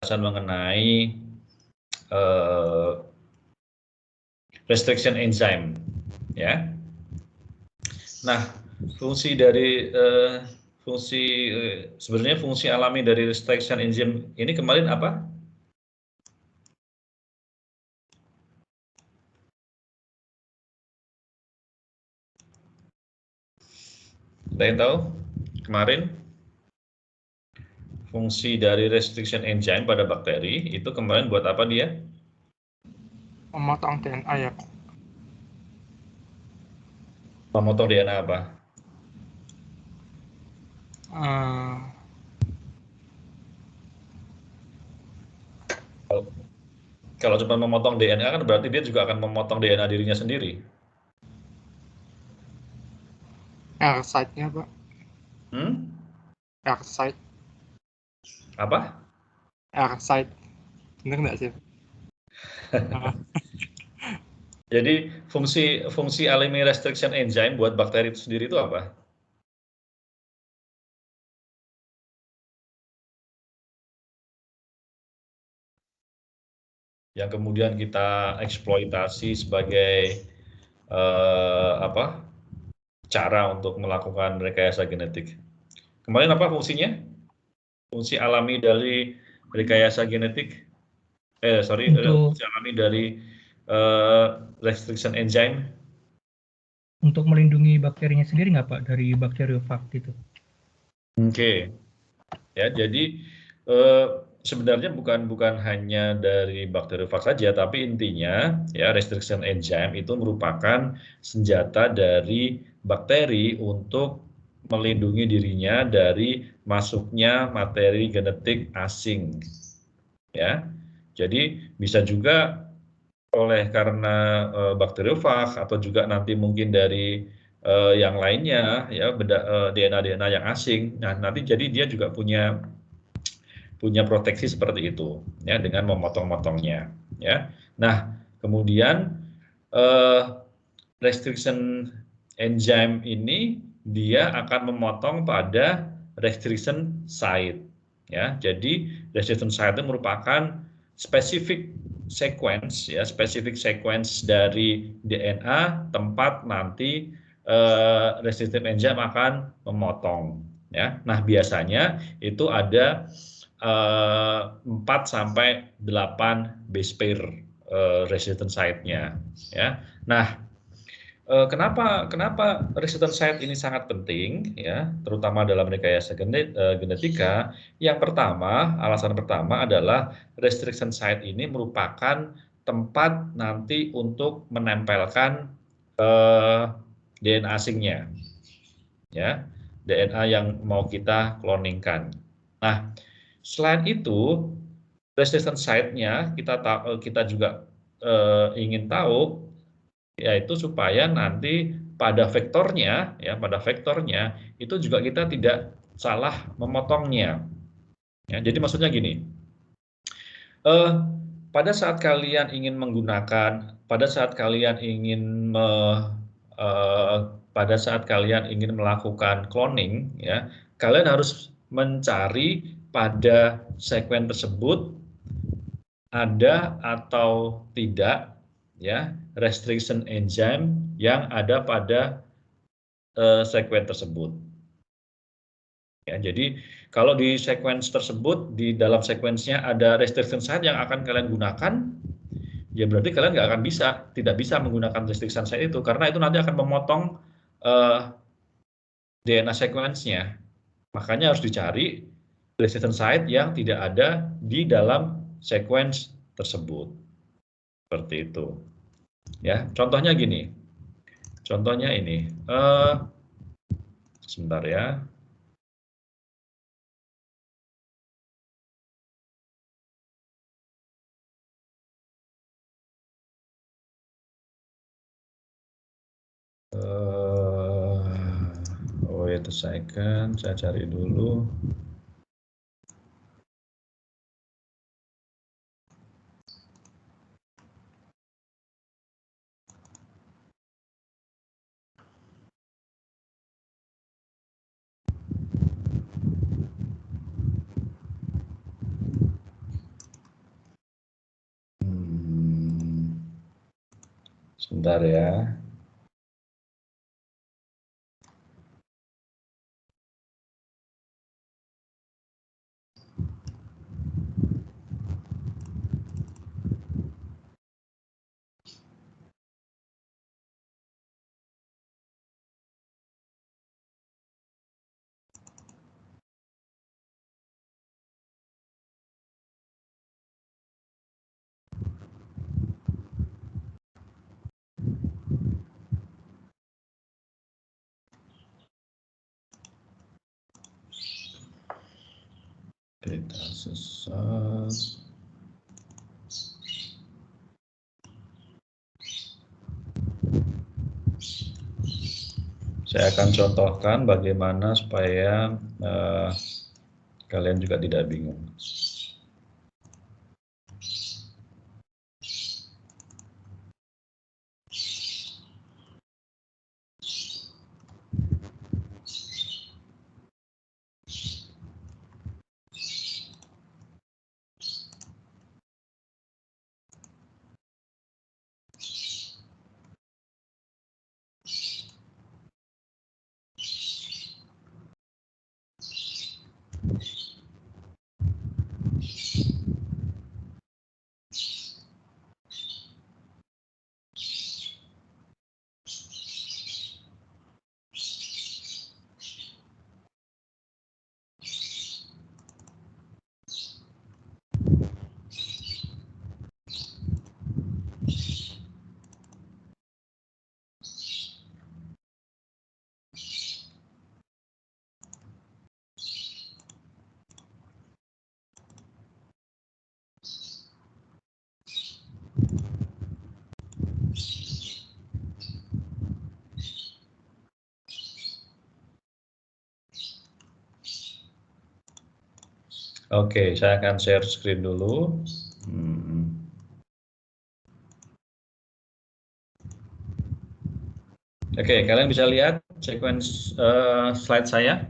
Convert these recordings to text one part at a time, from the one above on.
mengenai restriction enzyme, ya. Nah, fungsi dari sebenarnya fungsi alami dari restriction enzyme ini kemarin apa? Ada yang tahu? Kemarin fungsi dari restriction enzyme pada bakteri itu kemarin buat apa dia? Memotong DNA ya, Pak. Memotong DNA apa? Kalau cuma memotong DNA kan berarti dia juga akan memotong DNA dirinya sendiri. R-site-nya, Pak. R-site. Apa? R-site. Bener nggak sih? Jadi fungsi alami restriction enzyme buat bakteri itu sendiri itu apa? Yang kemudian kita eksploitasi sebagai cara untuk melakukan rekayasa genetik. Kemarin apa fungsinya? Fungsi alami dari rekayasa genetik? Fungsi alami dari restriction enzyme? Untuk melindungi bakterinya sendiri nggak Pak dari bakteriofag itu? Oke. Ya, jadi sebenarnya bukan hanya dari bakteriofag saja, tapi intinya ya restriction enzyme itu merupakan senjata dari bakteri untuk melindungi dirinya dari masuknya materi genetik asing. Ya. Jadi bisa juga karena bakteriofag atau juga nanti mungkin dari yang lainnya ya DNA yang asing. Nah, nanti jadi dia juga punya proteksi seperti itu ya dengan memotong-motongnya ya. Nah, kemudian restriction enzyme ini dia akan memotong pada restriction site ya. Jadi restriction site itu merupakan spesifik sequence ya, spesifik sequence dari DNA tempat nanti restriction enzyme akan memotong ya. Nah, biasanya itu ada 4 sampai 8 base pair resistance site-nya ya. Nah, kenapa resistance site ini sangat penting ya, terutama dalam rekayasa genetika? Yang pertama, alasan pertama adalah restriction site ini merupakan tempat nanti untuk menempelkan DNA asingnya ya, DNA yang mau kita cloningkan. Nah, selain itu, resistance site-nya kita juga ingin tahu, yaitu supaya nanti pada vektornya itu juga kita tidak salah memotongnya. Ya, jadi maksudnya gini, pada saat kalian ingin melakukan cloning, ya, kalian harus mencari pada sekuen tersebut ada atau tidak ya restriction enzyme yang ada pada sekuen tersebut. Ya, jadi kalau di sequence tersebut, di dalam sequence-nya ada restriction site yang akan kalian gunakan, ya berarti kalian tidak bisa menggunakan restriction site itu, karena itu nanti akan memotong DNA sequence-nya. Makanya harus dicari restriction site yang tidak ada di dalam sequence tersebut. Seperti itu. Ya, contohnya gini. Contohnya ini. Sebentar ya. Wait a second, saya cari dulu. Sebentar ya. Data sesat. Saya akan contohkan bagaimana supaya kalian juga tidak bingung. Oke, saya akan share screen dulu. Oke, kalian bisa lihat sequence slide saya?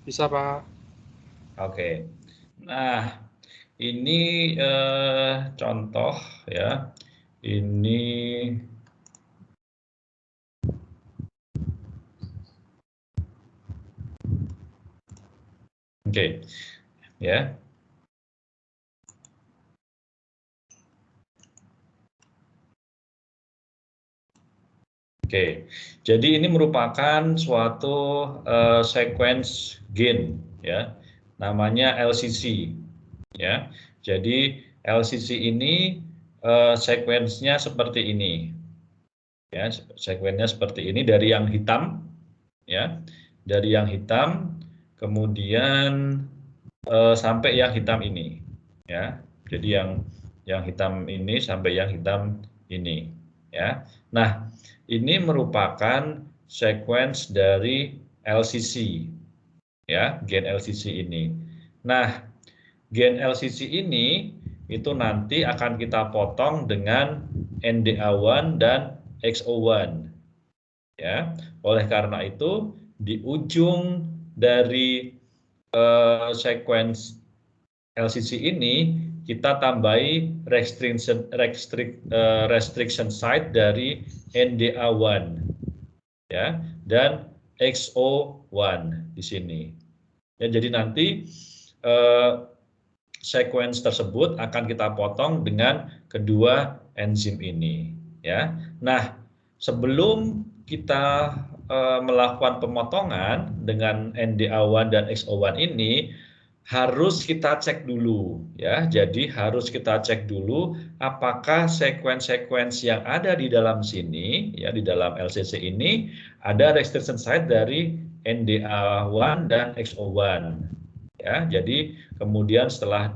Bisa, Pak. Oke. Nah, ini contoh ya. Ini oke. Ya. Oke, jadi ini merupakan suatu sequence gain, ya, namanya LCC, ya. Jadi LCC ini sequence-nya seperti ini, ya, sequence-nya seperti ini dari yang hitam, ya, dari yang hitam, kemudian sampai yang hitam ini, ya. Jadi yang hitam ini sampai yang hitam ini, ya. Nah, ini merupakan sequence dari LCC, ya, gain LCC ini. Nah, gain LCC ini itu nanti akan kita potong dengan NDA1 dan XO1, ya. Oleh karena itu, di ujung dari sequence LCC ini kita tambahi restriction site dari NDA1, ya, dan XO1 di sini. Ya, jadi nanti sequence tersebut akan kita potong dengan kedua enzim ini, ya. Nah, sebelum kita melakukan pemotongan dengan NDA1 dan XO1 ini, harus kita cek dulu, ya. Jadi harus kita cek dulu apakah sequence-sequence yang ada di dalam sini, ya, di dalam LCC ini ada restriction site dari NDA1 dan XO1, ya. Jadi kemudian setelah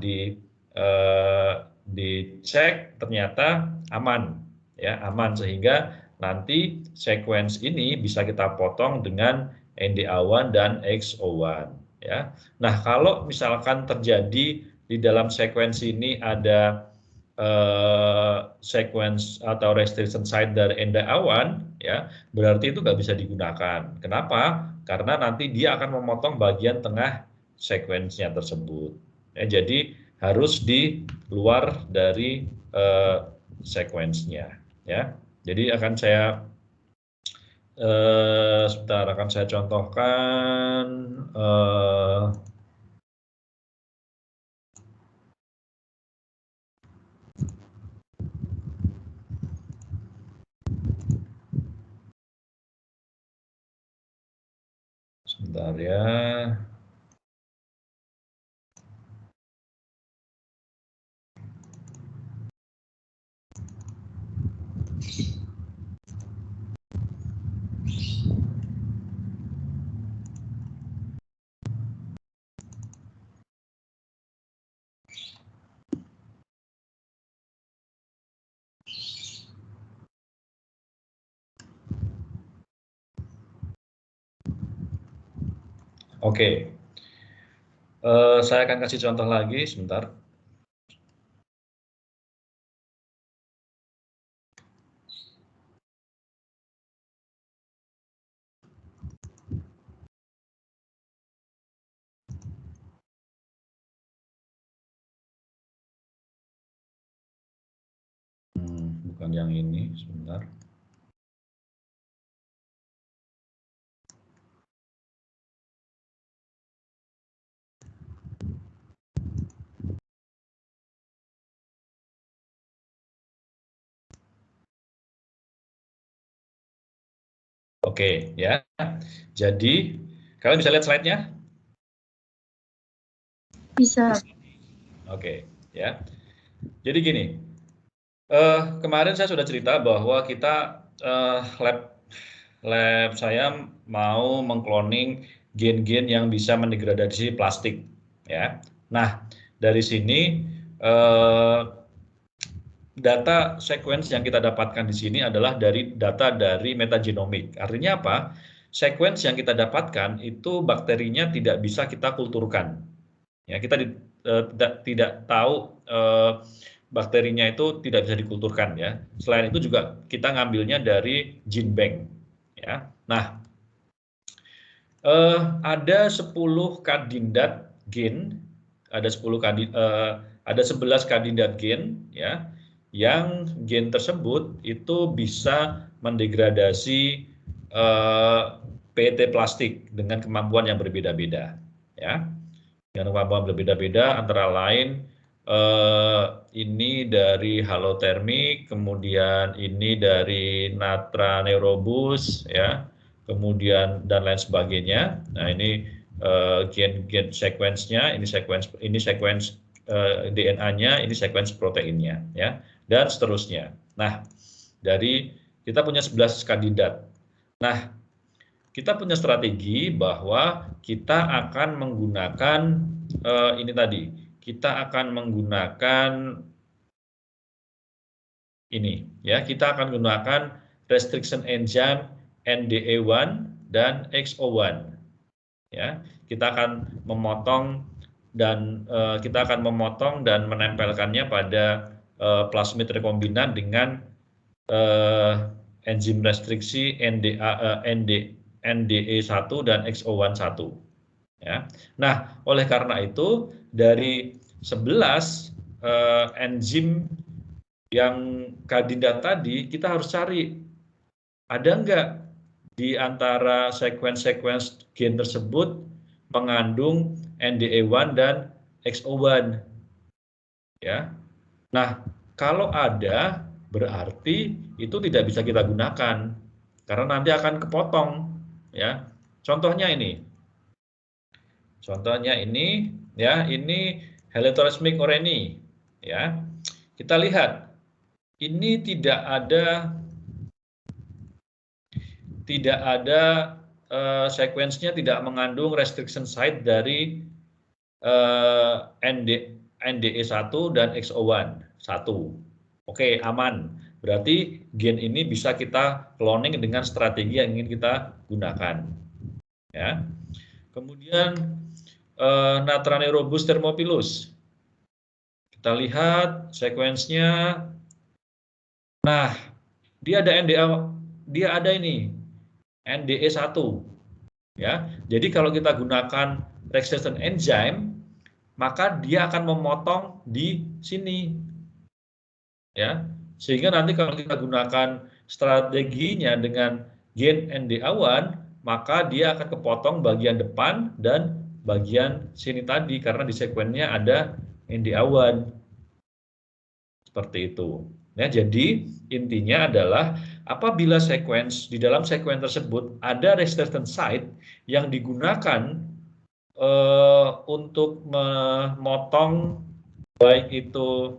dicek ternyata aman, ya, aman, sehingga nanti sequence ini bisa kita potong dengan NDA1 dan XO1, ya. Nah, kalau misalkan terjadi di dalam sequence ini ada sequence atau restriction site dari NDA1, ya, berarti itu nggak bisa digunakan. Kenapa? Karena nanti dia akan memotong bagian tengah sequence-nya tersebut. Ya, jadi harus di luar dari sequence-nya ya. Jadi akan saya sebentar akan saya contohkan sebentar ya. Oke, saya akan kasih contoh lagi sebentar. Bukan yang ini, sebentar. Oke, ya. Jadi, kalian bisa lihat slide-nya? Bisa. Oke, ya. Jadi gini, kemarin saya sudah cerita bahwa kita lab saya mau mengkloning gen-gen yang bisa mendegradasi plastik, ya. Nah, dari sini data sequence yang kita dapatkan di sini adalah dari data dari metagenomik. Artinya apa? Sequence yang kita dapatkan itu bakterinya tidak bisa kita kulturkan. Ya, kita tidak tahu bakterinya itu tidak bisa dikulturkan ya. Selain itu juga kita ngambilnya dari gene bank. Ya. Nah, ada 10 kandidat gen, ada 11 kandidat gen ya, yang gen tersebut itu bisa mendegradasi PET plastik dengan kemampuan yang berbeda-beda ya. Dengan kemampuan berbeda-beda antara lain ini dari halotermik, kemudian ini dari natraneurobus ya, kemudian dan lain sebagainya. Nah, ini gen sequence-nya, ini sequence DNA-nya, ini sequence proteinnya ya, dan seterusnya. Nah, dari kita punya 11 kandidat. Nah, kita punya strategi bahwa kita akan menggunakan ini tadi. Kita akan menggunakan ini ya, kita akan menggunakan restriction enzyme NDE1 dan XO1. Ya, kita akan memotong dan menempelkannya pada plasmid rekombinan dengan enzim restriksi NDE1 dan XO1 ya. Nah, oleh karena itu dari 11 enzim yang kandidat tadi kita harus cari ada enggak di antara sequence gen tersebut mengandung NDE1 dan XO1 ya. Nah, kalau ada berarti itu tidak bisa kita gunakan karena nanti akan kepotong ya. Contohnya ini ya, ini Heliothrasmic oryzae ya. Kita lihat ini tidak ada sequence-nya tidak mengandung restriction site dari NDE1 dan XO1 1. Oke, aman. Berarti gen ini bisa kita cloning dengan strategi yang ingin kita gunakan. Ya. Kemudian Natraneurobus thermophilus. Kita lihat sequence-nya. Nah, dia ada ini NDE1 ya. Jadi kalau kita gunakan restriction enzyme maka dia akan memotong di sini ya. Sehingga nanti kalau kita gunakan strateginya dengan gain NDA1, maka dia akan kepotong bagian depan dan bagian sini tadi karena di sekuennya ada NDA1. Seperti itu. Ya, jadi intinya adalah apabila di dalam sekuen tersebut ada restriction site yang digunakan untuk memotong baik itu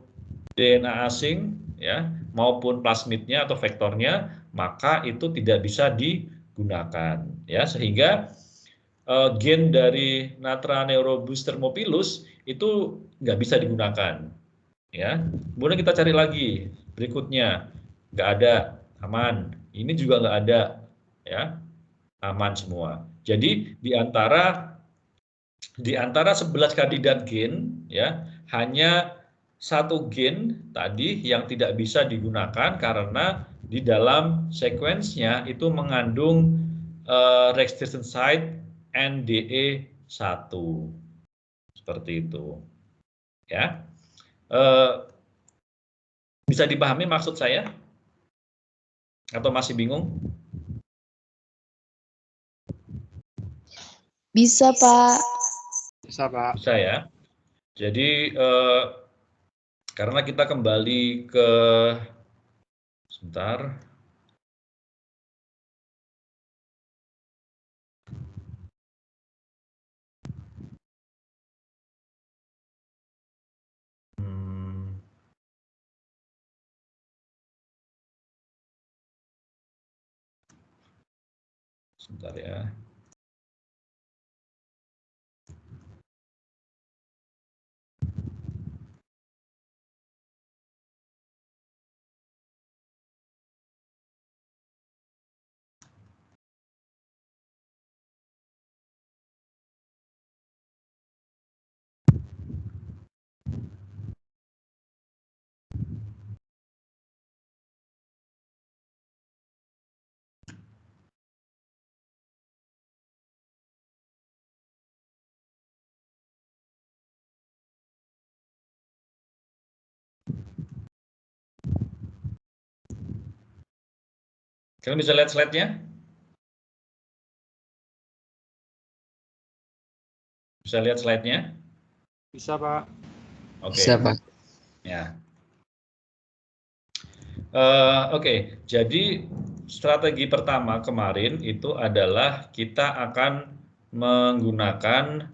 DNA asing ya maupun plasmidnya atau vektornya, maka itu tidak bisa digunakan ya, sehingga gen dari Natraneurobus thermophilus itu nggak bisa digunakan ya. Kemudian kita cari lagi berikutnya, nggak ada, aman. Ini juga nggak ada ya, aman semua. Jadi di antara 11 kandidat gen ya, hanya satu gen tadi yang tidak bisa digunakan karena di dalam sekuensnya itu mengandung restriction site NDE1. Seperti itu. Ya. Bisa dipahami maksud saya? Atau masih bingung? Bisa, Pak. Bisa, Pak. Bisa ya. Jadi karena kita kembali ke sebentar. Sebentar ya. Kalian bisa lihat slide-nya? Bisa lihat slide-nya? Bisa, Pak. Oke. Bisa, Pak. Ya. Oke, jadi strategi pertama kemarin itu adalah kita akan menggunakan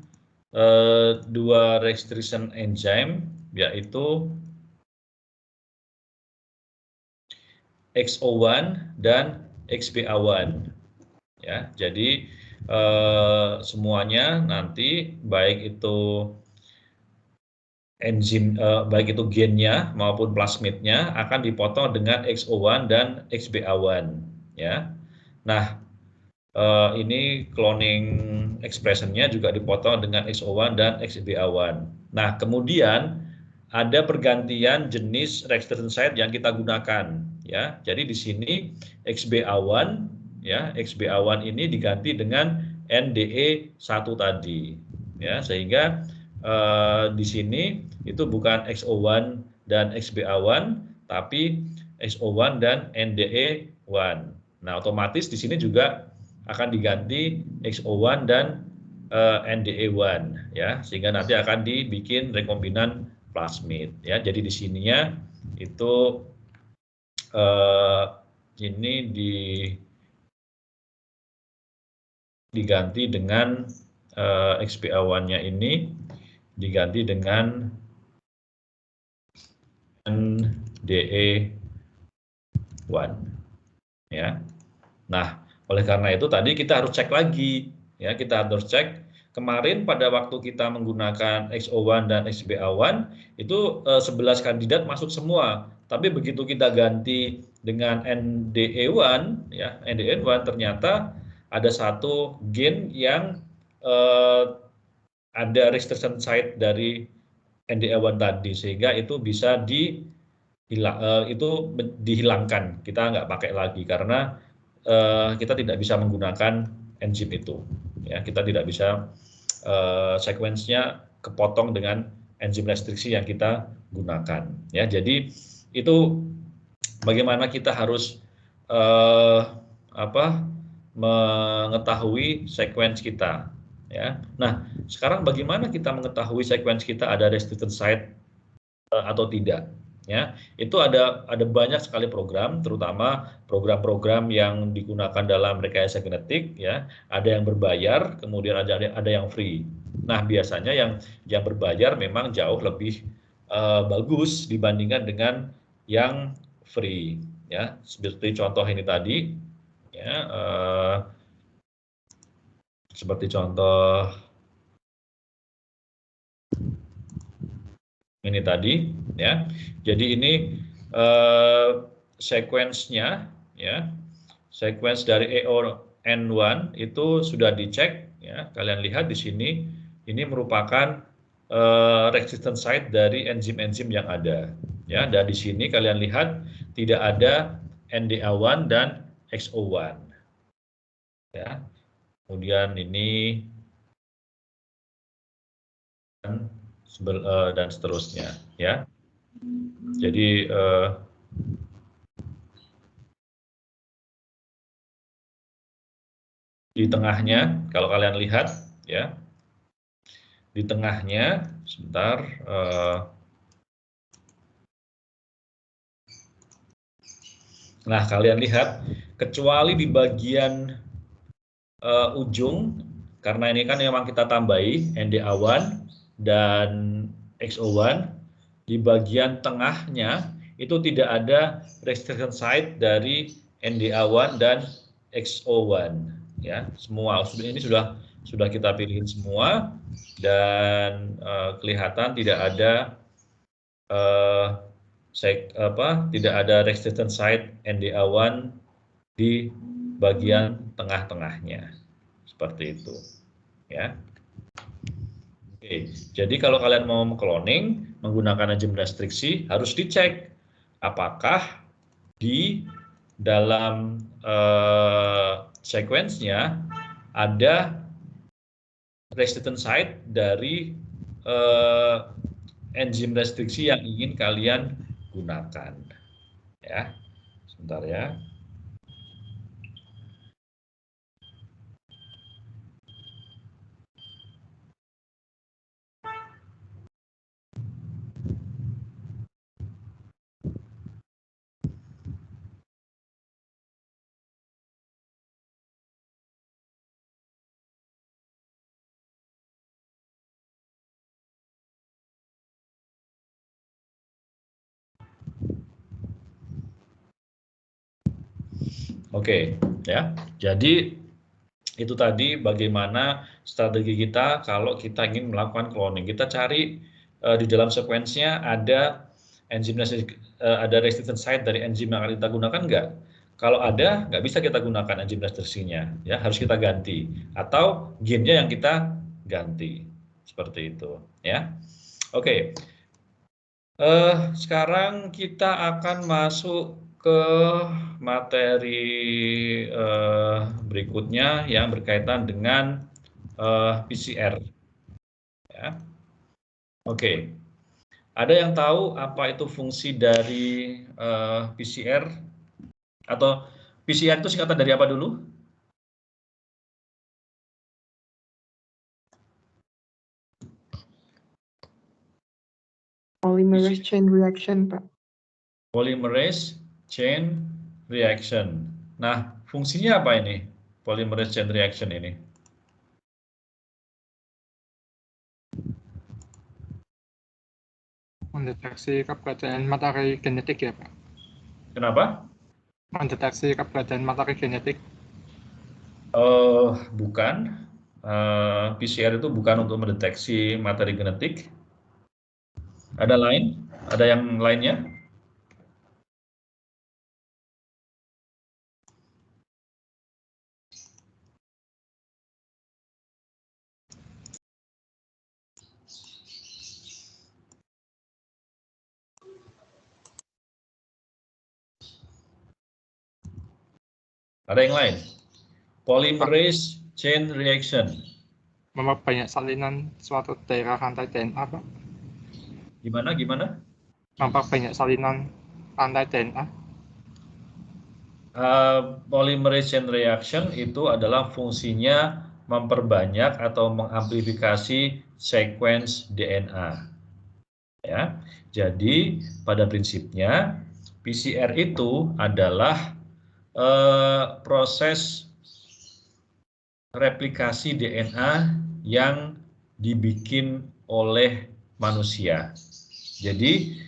dua restriction enzyme, yaitu XO1 dan XBA1. Ya, jadi semuanya nanti baik itu enzim, baik itu gennya maupun plasmidnya akan dipotong dengan XO1 dan XBA1. Ya, nah ini cloning expressionnya juga dipotong dengan XO1 dan XBA1. Nah, kemudian ada pergantian jenis restriction site yang kita gunakan ya. Jadi di sini XBA1 ya, XBA1 ini diganti dengan NDE1 tadi ya, sehingga di sini itu bukan XO1 dan XBA1 tapi XO1 dan NDE1. Nah, otomatis di sini juga akan diganti XO1 dan NDE1 ya, sehingga nanti akan dibikin rekombinan plasmid ya. Jadi di sininya itu ini diganti dengan XBA1-nya ini diganti dengan NDE1 ya. Nah, oleh karena itu tadi kita harus cek lagi ya, kita harus cek kemarin pada waktu kita menggunakan XO1 dan XBA1 itu 11 kandidat masuk semua. Tapi begitu kita ganti dengan NDE1 ya, NDE1 ternyata ada satu gen yang ada restriction site dari NDE1 tadi, sehingga itu bisa dihilangkan. Kita nggak pakai lagi karena kita tidak bisa menggunakan enzim itu ya, kita tidak bisa sekuensnya kepotong dengan enzim restriksi yang kita gunakan ya. Jadi itu bagaimana kita harus mengetahui sequence kita, ya. Nah, sekarang bagaimana kita mengetahui sequence kita ada restricted site atau tidak? Ya, itu ada banyak sekali program, terutama program-program yang digunakan dalam rekayasa genetik, ya. Ada yang berbayar, kemudian ada yang free. Nah, biasanya yang berbayar memang jauh lebih bagus dibandingkan dengan yang free, ya. Seperti contoh ini tadi, ya. Seperti contoh ini tadi, ya. Jadi ini sequence-nya, ya, sequence dari EON1 itu sudah dicek, ya. Kalian lihat di sini, ini merupakan resistant site dari enzim-enzim yang ada, ya. Dan di sini kalian lihat tidak ada NDA1 dan XO1, ya. Kemudian ini dan seterusnya, ya. Jadi di tengahnya, kalau kalian lihat, ya, di tengahnya, sebentar, nah kalian lihat, kecuali di bagian ujung, karena ini kan memang kita tambahi NDA1 dan XO1, di bagian tengahnya itu tidak ada restriction site dari NDA1 dan XO1, ya. Semua ini sudah kita pilihin semua, dan kelihatan tidak ada tidak ada restriction site NDA1 di bagian tengah-tengahnya, seperti itu, ya. Oke, jadi kalau kalian mau cloning menggunakan enzim restriksi, harus dicek apakah di dalam sequence-nya ada resistant site dari enzim restriksi yang ingin kalian gunakan, ya. Sebentar, ya. Oke, ya. Jadi itu tadi bagaimana strategi kita kalau kita ingin melakukan cloning. Kita cari di dalam sequence-nya ada enzim ada resistant site dari enzim yang akan kita gunakan nggak? Kalau ada, nggak bisa kita gunakan enzim restriksinya, ya, harus kita ganti, atau gennya yang kita ganti, seperti itu, ya. Oke. Sekarang kita akan masuk ke materi berikutnya yang berkaitan dengan PCR. Ya. Oke, ada yang tahu apa itu fungsi dari PCR? Atau PCR itu singkatan dari apa dulu? Polymerase chain reaction, Pak. Polymerase chain reaction. Nah, fungsinya apa ini? Polymerase chain reaction ini? Mendeteksi keberadaan materi genetik ya, Pak? Kenapa? Mendeteksi keberadaan materi genetik. Bukan. PCR itu bukan untuk mendeteksi materi genetik. Ada lain? Ada yang lainnya? Ada yang lain? Polymerase chain reaction. Memperbanyak salinan suatu daerah rantai DNA, Pak. Gimana? Memperbanyak salinan rantai DNA. Polymerase chain reaction itu adalah fungsinya memperbanyak atau mengamplifikasi sequence DNA. Ya, jadi pada prinsipnya PCR itu adalah proses replikasi DNA yang dibikin oleh manusia. Jadi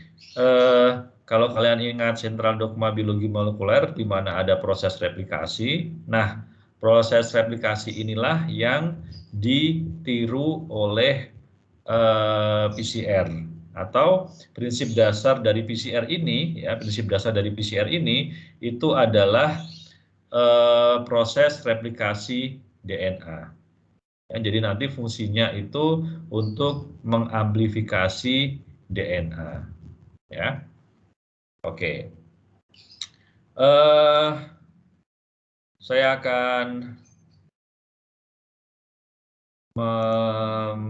kalau kalian ingat sentral dogma biologi molekuler di mana ada proses replikasi, nah proses replikasi inilah yang ditiru oleh PCR atau prinsip dasar dari PCR ini, ya prinsip dasar dari PCR ini itu adalah proses replikasi DNA. Ya, jadi nanti fungsinya itu untuk mengamplifikasi DNA. Ya, oke. Saya akan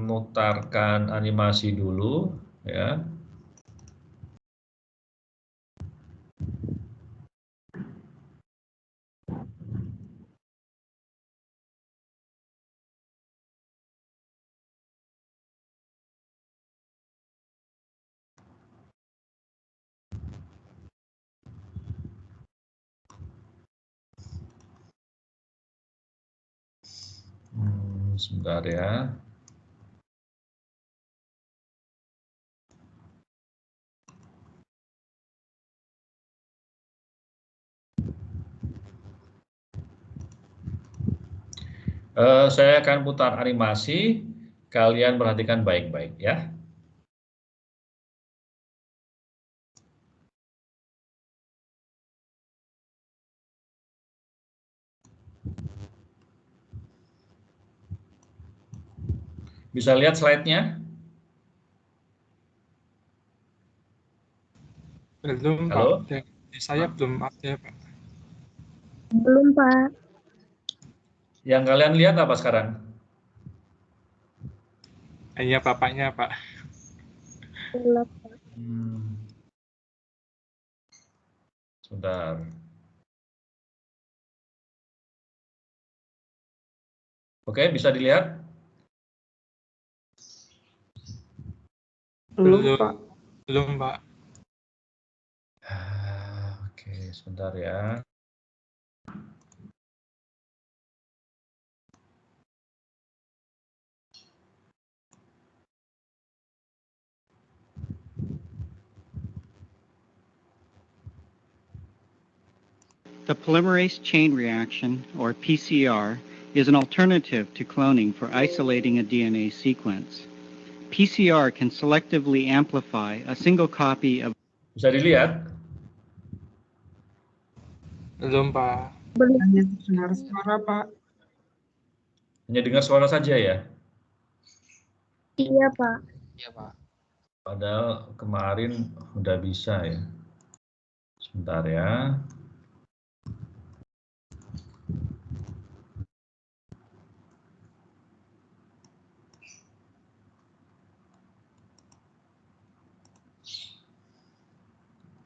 memutarkan animasi dulu, ya. Sebentar ya. Saya akan putar animasi, kalian perhatikan baik-baik ya. Bisa lihat slide-nya? Belum, Halo? Pak. Di saya belum ada, Pak. Belum, Pak. Yang kalian lihat apa sekarang? Hanya bapaknya, Pak. Belum. Sebentar. Oke, bisa dilihat? Belum, Pak. Belum, Pak. Oke, sebentar ya. The polymerase chain reaction, or PCR, is an alternative to cloning for isolating a DNA sequence. PCR can selectively amplify a single copy of... Bisa dilihat? Belum, Pak. Hanya dengar suara, Pak. Hanya dengar suara saja ya? Iya, Pak. Iya, Pak. Padahal kemarin udah bisa ya. Sebentar ya.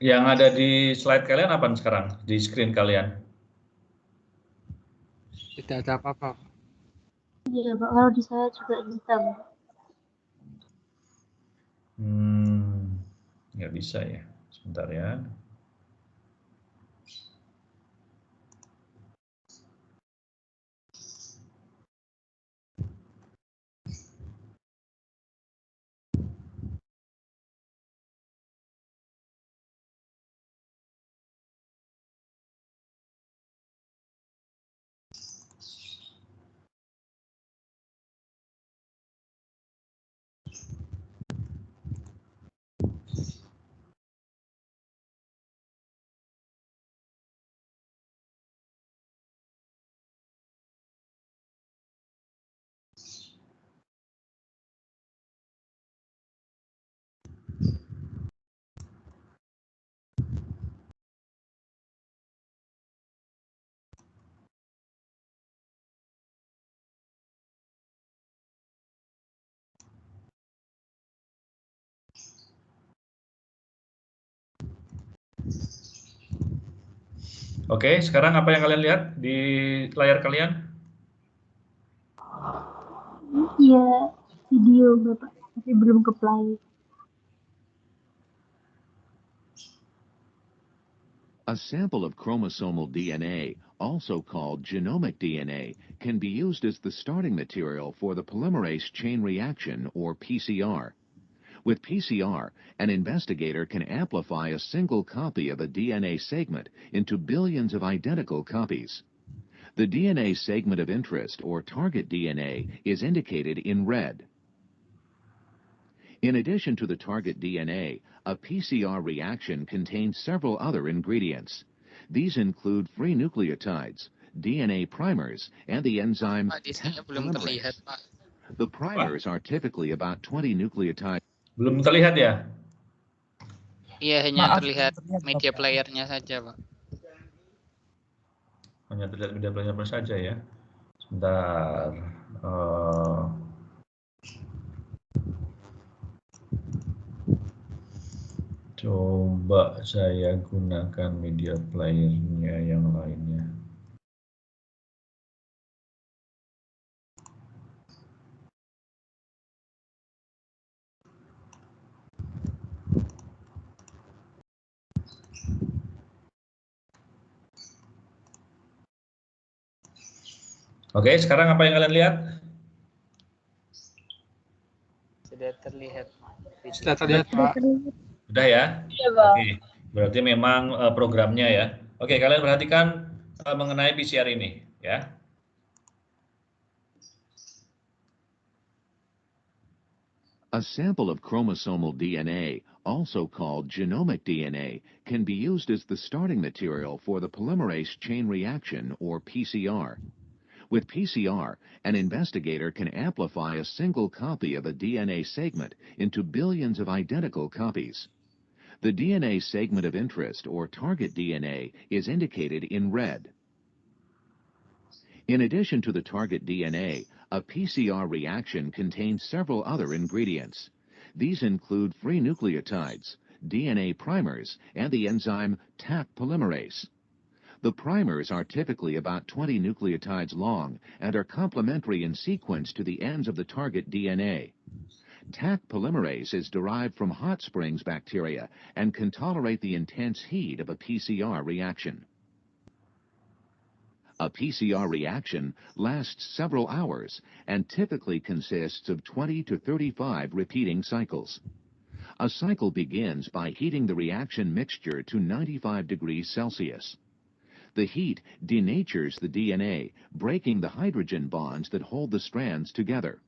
Yang ada di slide kalian apa sekarang? Di screen kalian? Tidak ada apa-apa. Iya, Pak. Kalau di saya juga hitam. Nggak bisa ya. Sebentar ya. Oke, sekarang apa yang kalian lihat di layar kalian? Iya, video Bapak, tapi belum ke play. A sample of chromosomal DNA, also called genomic DNA, can be used as the starting material for the polymerase chain reaction, or PCR. With PCR, an investigator can amplify a single copy of a DNA segment into billions of identical copies. The DNA segment of interest, or target DNA, is indicated in red. In addition to the target DNA, a PCR reaction contains several other ingredients. These include free nucleotides, DNA primers, and the enzyme Pak, di sini Taq belum terlihat, polymerase. Pak. The primers are typically about 20 nucleotides. Belum terlihat ya? Iya, hanya Maaf, terlihat terlihat, media Bapak. playernya saja, Pak. Hanya terlihat media player saja ya. Sebentar. Coba saya gunakan media playernya yang lainnya. Oke, sekarang apa yang kalian lihat? Sudah terlihat. Sudah terlihat, Pak. Sudah ya? Iya, Bang. Oke, berarti memang programnya ya. Oke, kalian perhatikan mengenai PCR ini ya. A sample of chromosomal DNA, also called genomic DNA, can be used as the starting material for the polymerase chain reaction, or PCR. With PCR, an investigator can amplify a single copy of a DNA segment into billions of identical copies. The DNA segment of interest, or target DNA, is indicated in red. In addition to the target DNA, a PCR reaction contains several other ingredients. These include free nucleotides, DNA primers, and the enzyme Taq polymerase. The primers are typically about 20 nucleotides long and are complementary in sequence to the ends of the target DNA. Taq polymerase is derived from hot springs bacteria and can tolerate the intense heat of a PCR reaction. A PCR reaction lasts several hours and typically consists of 20 to 35 repeating cycles. A cycle begins by heating the reaction mixture to 95 degrees Celsius. The heat denatures the DNA, breaking the hydrogen bonds that hold the strands together.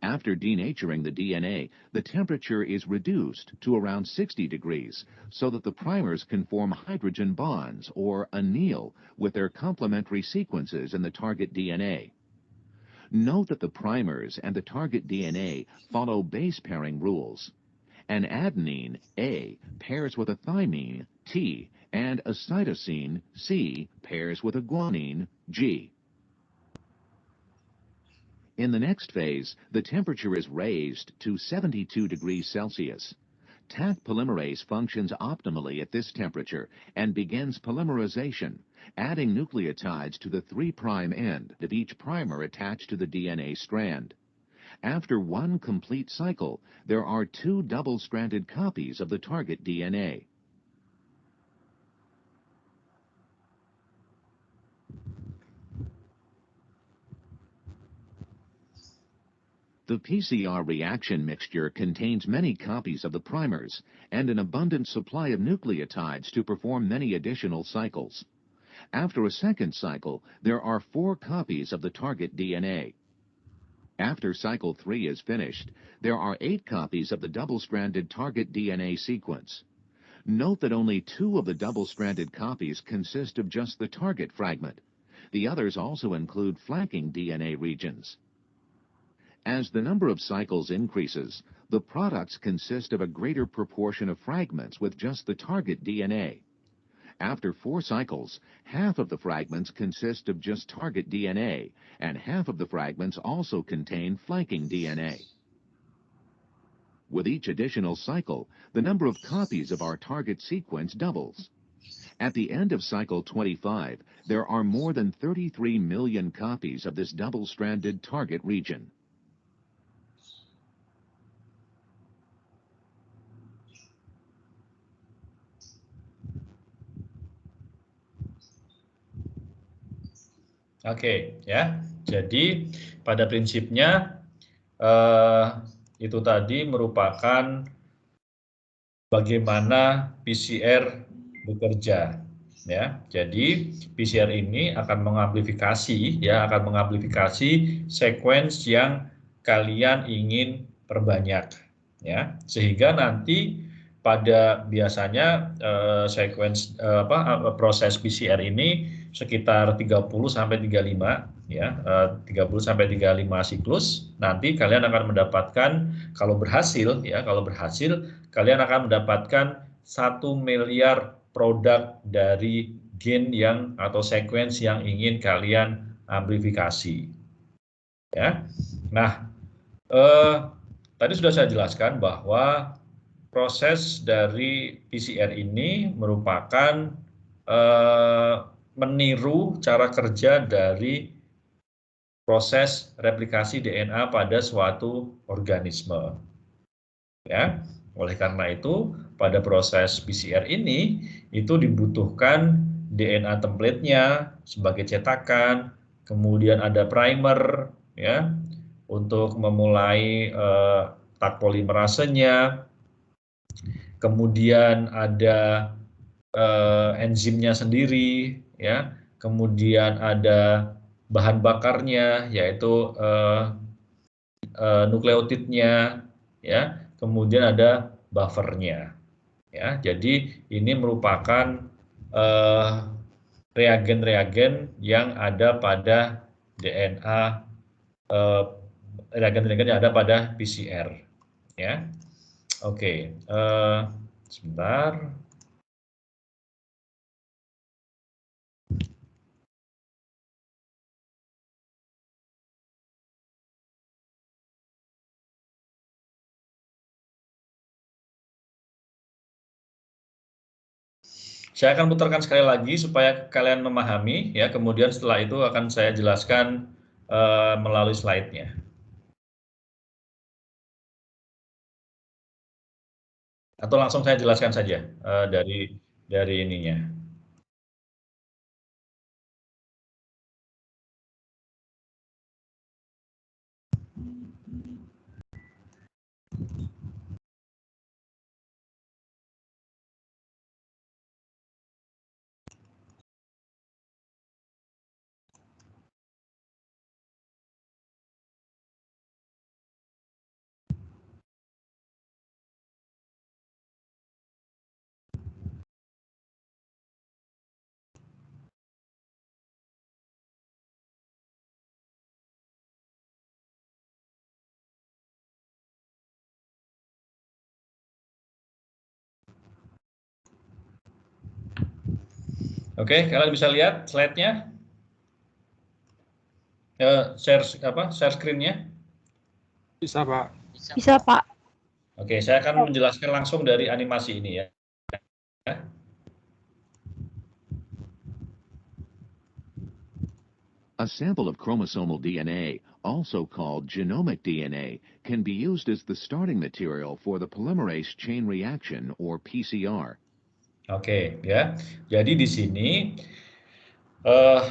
After denaturing the DNA, the temperature is reduced to around 60 degrees so that the primers can form hydrogen bonds, or anneal, with their complementary sequences in the target DNA. Note that the primers and the target DNA follow base pairing rules. An adenine, A, pairs with a thymine, T, and a cytosine, C, pairs with a guanine, G. In the next phase, the temperature is raised to 72 degrees Celsius. Taq polymerase functions optimally at this temperature and begins polymerization, adding nucleotides to the 3' end of each primer attached to the DNA strand. After one complete cycle, there are 2 double-stranded copies of the target DNA. The PCR reaction mixture contains many copies of the primers and an abundant supply of nucleotides to perform many additional cycles. After a second cycle, there are 4 copies of the target DNA. After cycle 3 is finished, there are 8 copies of the double-stranded target DNA sequence. Note that only 2 of the double-stranded copies consist of just the target fragment. The others also include flanking DNA regions. As the number of cycles increases, the products consist of a greater proportion of fragments with just the target DNA. After 4 cycles, half of the fragments consist of just target DNA, and half of the fragments also contain flanking DNA. With each additional cycle, the number of copies of our target sequence doubles. At the end of cycle 25, there are more than 33 million copies of this double-stranded target region. Oke, ya. Jadi pada prinsipnya itu tadi merupakan bagaimana PCR bekerja, ya. Jadi PCR ini akan mengamplifikasi, ya, akan mengamplifikasi sequence yang kalian ingin perbanyak, ya, sehingga nanti pada biasanya proses PCR ini sekitar 30 sampai 35, ya, 30 sampai 35 siklus. Nanti kalian akan mendapatkan, kalau berhasil, ya, kalau berhasil kalian akan mendapatkan 1 miliar produk dari gen yang atau sequence yang ingin kalian amplifikasi, ya. Nah, tadi sudah saya jelaskan bahwa proses dari PCR ini merupakan meniru cara kerja dari proses replikasi DNA pada suatu organisme, ya. Oleh karena itu, pada proses PCR ini itu dibutuhkan DNA template-nya sebagai cetakan, kemudian ada primer, ya, untuk memulai tak polimerasenya. Kemudian ada enzimnya sendiri, ya. Kemudian ada bahan bakarnya, yaitu nukleotidnya, ya. Kemudian ada buffernya, ya. Jadi ini merupakan reagen-reagen yang ada pada DNA, reagen-reagen yang ada pada PCR, ya. Oke, sebentar. Saya akan putarkan sekali lagi supaya kalian memahami, ya. Kemudian setelah itu akan saya jelaskan melalui slide-nya. Atau langsung saya jelaskan saja dari ininya. Oke, kalian bisa lihat slide-nya? Share screen-nya? Bisa, Pak. Bisa, Pak. Oke, saya akan menjelaskan langsung dari animasi ini, ya. A sample of chromosomal DNA, also called genomic DNA, can be used as the starting material for the polymerase chain reaction, or PCR. Oke, ya. Jadi di sini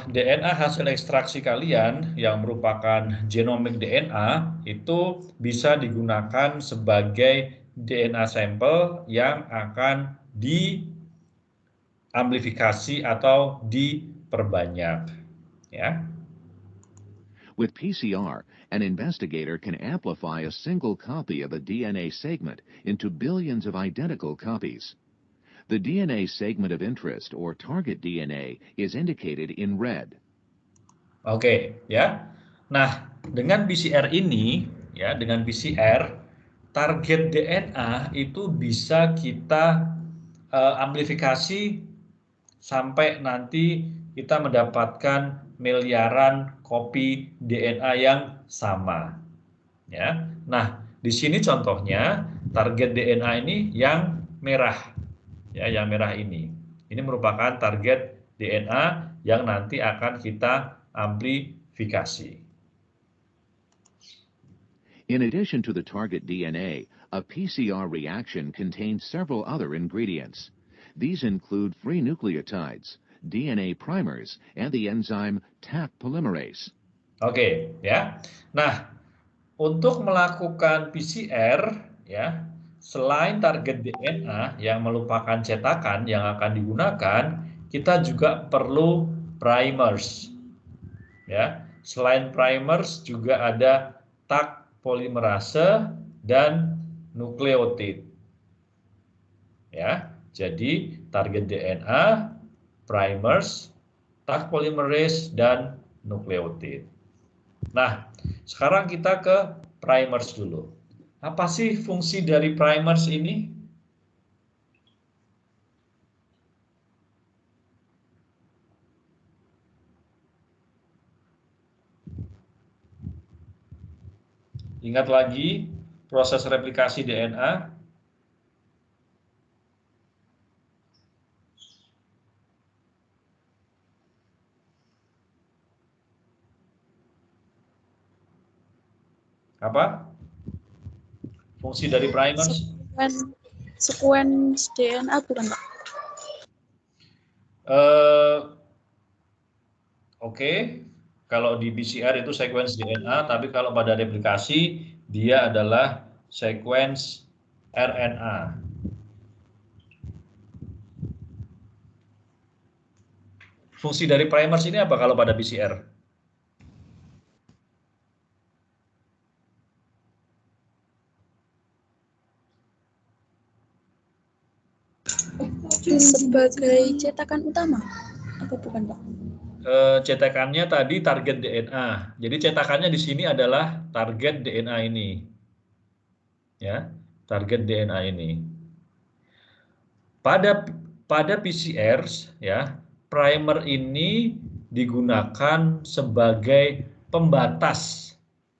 DNA hasil ekstraksi kalian yang merupakan genomic DNA itu bisa digunakan sebagai DNA sampel yang akan diamplifikasi atau diperbanyak, ya. With PCR, an investigator can amplify a single copy of a DNA segment into billions of identical copies. The DNA segment of interest, or target DNA, is indicated in red. Oke, ya. Nah, dengan PCR ini, ya, dengan PCR, target DNA itu bisa kita amplifikasi sampai nanti kita mendapatkan miliaran kopi DNA yang sama, ya. Nah, di sini contohnya target DNA ini yang merah, ya, yang merah ini, Ini merupakan target DNA yang nanti akan kita amplifikasi. In addition to the target DNA, a PCR reaction contains several other ingredients. These include free nucleotides, DNA primers, and the enzyme Taq polymerase. Oke, ya. Nah, untuk melakukan PCR, ya, selain target DNA yang merupakan cetakan yang akan digunakan, kita juga perlu primers. Ya, selain primers juga ada Taq polimerase dan nukleotid. Ya, jadi target DNA, primers, Taq polymerase dan nukleotid. Nah, sekarang kita ke primers dulu. Apa sih fungsi dari primers ini? Ingat lagi proses replikasi DNA. Apa? Fungsi dari primers? Sequence DNA bukan, Pak? Oke. Kalau di PCR itu sequence DNA, tapi kalau pada replikasi dia adalah sequence RNA. Fungsi dari primers ini apa kalau pada PCR? Sebagai cetakan utama, apa bukan, Pak? Cetakannya tadi target DNA. Jadi cetakannya di sini adalah target DNA ini. Ya, target DNA ini. Pada PCR ya, primer ini digunakan sebagai pembatas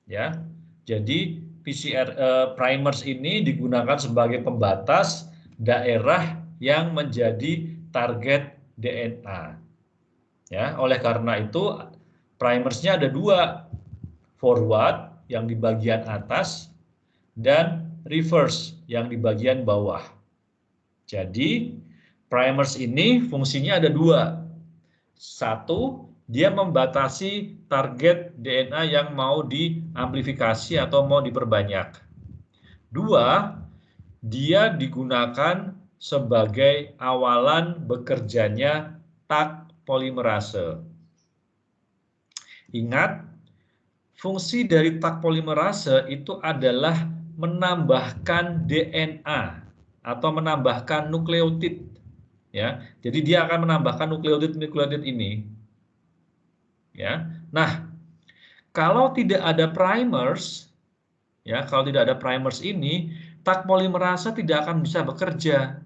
ya. Jadi PCR primers ini digunakan sebagai pembatas daerah yang menjadi target DNA. Ya, oleh karena itu primersnya ada dua, forward yang di bagian atas dan reverse yang di bagian bawah. Jadi primers ini fungsinya ada dua. Satu, dia membatasi target DNA yang mau diamplifikasi atau mau diperbanyak. Dua, dia digunakan sebagai awalan bekerjanya Taq polimerase. Ingat, fungsi dari Taq polimerase itu adalah menambahkan DNA atau menambahkan nukleotid. Ya, jadi dia akan menambahkan nukleotid ini. Ya, nah kalau tidak ada primers, ya kalau tidak ada primers ini, Taq polimerase tidak akan bisa bekerja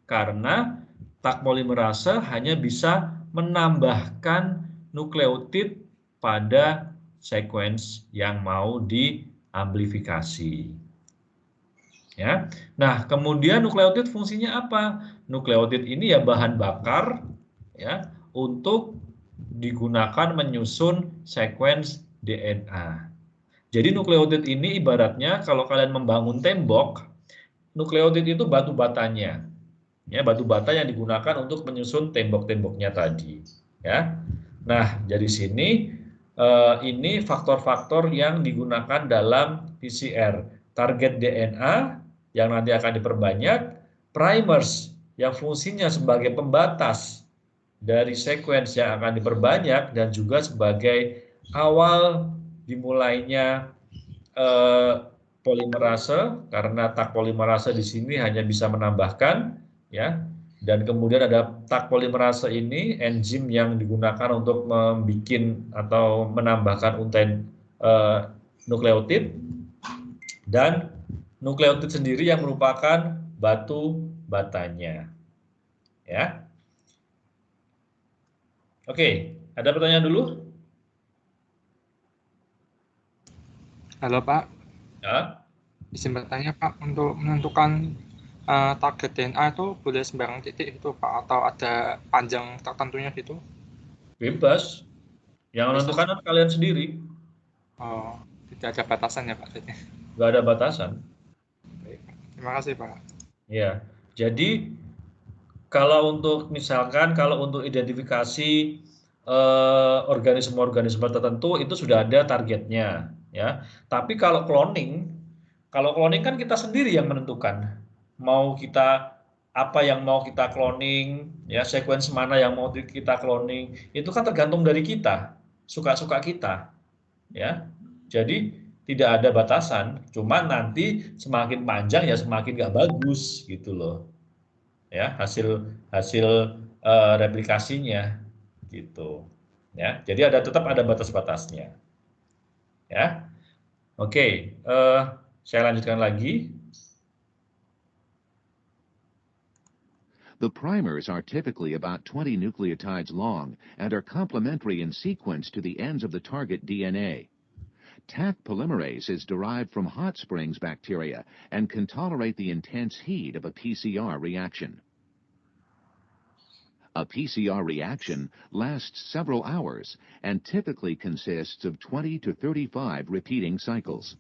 karena Taq polimerase hanya bisa menambahkan nukleotid pada sequence yang mau diamplifikasi. Ya. Nah, kemudian nukleotid fungsinya apa? Nukleotid ini ya bahan bakar ya untuk digunakan menyusun sequence DNA. Jadi nukleotid ini ibaratnya kalau kalian membangun tembok, nukleotid itu batu batanya. Ya, batu bata yang digunakan untuk menyusun tembok-temboknya tadi. Ya. Nah, dari sini ini faktor-faktor yang digunakan dalam PCR. Target DNA yang nanti akan diperbanyak, primers yang fungsinya sebagai pembatas dari sequence yang akan diperbanyak dan juga sebagai awal dimulainya polimerase karena Taq polimerase di sini hanya bisa menambahkan ya, dan kemudian ada Taq polimerase ini enzim yang digunakan untuk membuat atau menambahkan untain nukleotid, dan nukleotid sendiri yang merupakan batu batanya. Ya. Oke, ada pertanyaan dulu? Halo Pak, Ya. izin bertanya Pak, untuk menentukan target DNA itu boleh sembarang titik itu Pak, atau ada panjang tertentunya gitu? Bebas. Yang menentukan kan kalian sendiri. Oh, tidak ada batasan ya Pak? Nggak ada batasan. Terima kasih Pak. Ya, jadi kalau untuk misalkan kalau untuk identifikasi organisme-organisme tertentu itu sudah ada targetnya, ya. Tapi kalau cloning kan kita sendiri yang menentukan mau kita apa yang mau kita cloning, ya sequence mana yang mau kita cloning itu kan tergantung dari kita, suka-suka kita, ya. Jadi tidak ada batasan, cuma nanti semakin panjang ya semakin nggak bagus gitu loh, ya hasil replikasinya gitu, ya. Jadi tetap ada batas-batasnya, ya. Oke, saya lanjutkan lagi. The primers are typically about 20 nucleotides long and are complementary in sequence to the ends of the target DNA. Taq polymerase is derived from hot springs bacteria and can tolerate the intense heat of a PCR reaction. A PCR reaction lasts several hours and typically consists of 20 to 35 repeating cycles.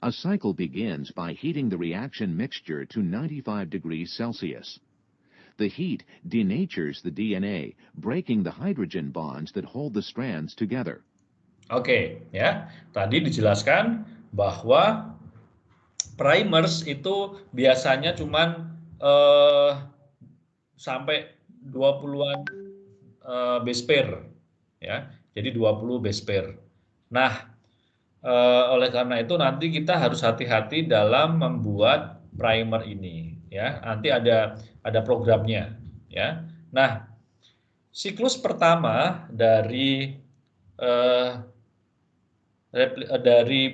A cycle begins by heating the reaction mixture to 95 degrees Celsius. The heat denatures the DNA, breaking the hydrogen bonds that hold the strands together. Oke, ya. Tadi dijelaskan bahwa primers itu biasanya cuman sampai 20-an base pair, ya. Jadi 20 base pair. Nah, oleh karena itu nanti kita harus hati-hati dalam membuat primer ini, ya. Nanti ada programnya, ya. Nah, siklus pertama dari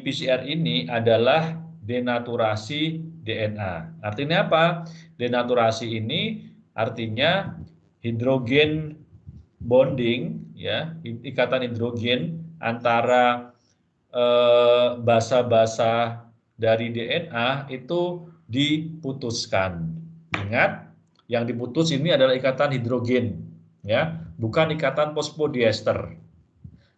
PCR ini adalah denaturasi DNA. Artinya apa? Denaturasi ini artinya hidrogen bonding, ya, ikatan hidrogen antara basa-basa dari DNA itu diputuskan. Ingat, yang diputus ini adalah ikatan hidrogen, ya, bukan ikatan fosfodiester.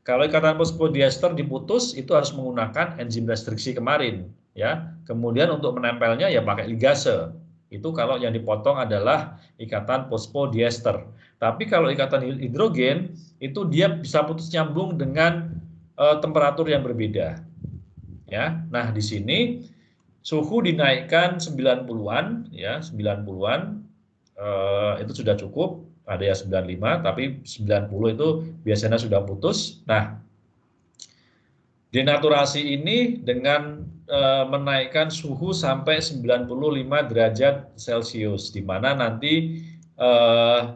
Kalau ikatan fosfodiester diputus itu harus menggunakan enzim restriksi kemarin, ya. Kemudian untuk menempelnya ya pakai ligase. Itu kalau yang dipotong adalah ikatan fosfodiester. Tapi kalau ikatan hidrogen itu dia bisa putus nyambung dengan temperatur yang berbeda. Ya. Nah, di sini suhu dinaikkan 90-an, ya, 90-an itu sudah cukup. Ada yang 95, tapi 90 itu biasanya sudah putus. Nah, denaturasi ini dengan menaikkan suhu sampai 95 derajat Celcius, di mana nanti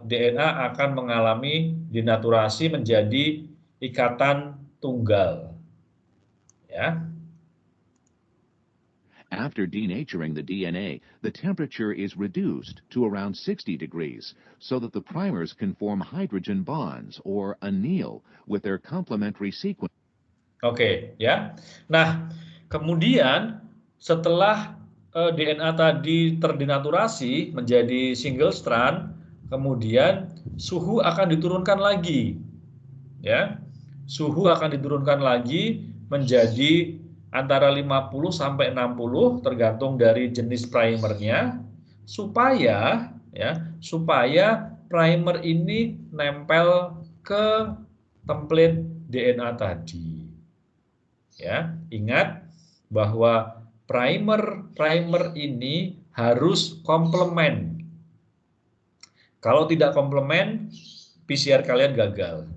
DNA akan mengalami denaturasi menjadi ikatan tunggal. Ya. After denaturing the DNA, the temperature is reduced to around 60 degrees so that the primers can form hydrogen bonds or anneal with their complementary sequence. Oke, ya. Nah, kemudian setelah DNA tadi terdenaturasi menjadi single strand, kemudian suhu akan diturunkan lagi. Ya. Suhu akan diturunkan lagi menjadi antara 50 sampai 60 tergantung dari jenis primernya, supaya primer ini nempel ke template DNA tadi. Ya, ingat bahwa primer ini harus komplement. Kalau tidak komplement, PCR kalian gagal.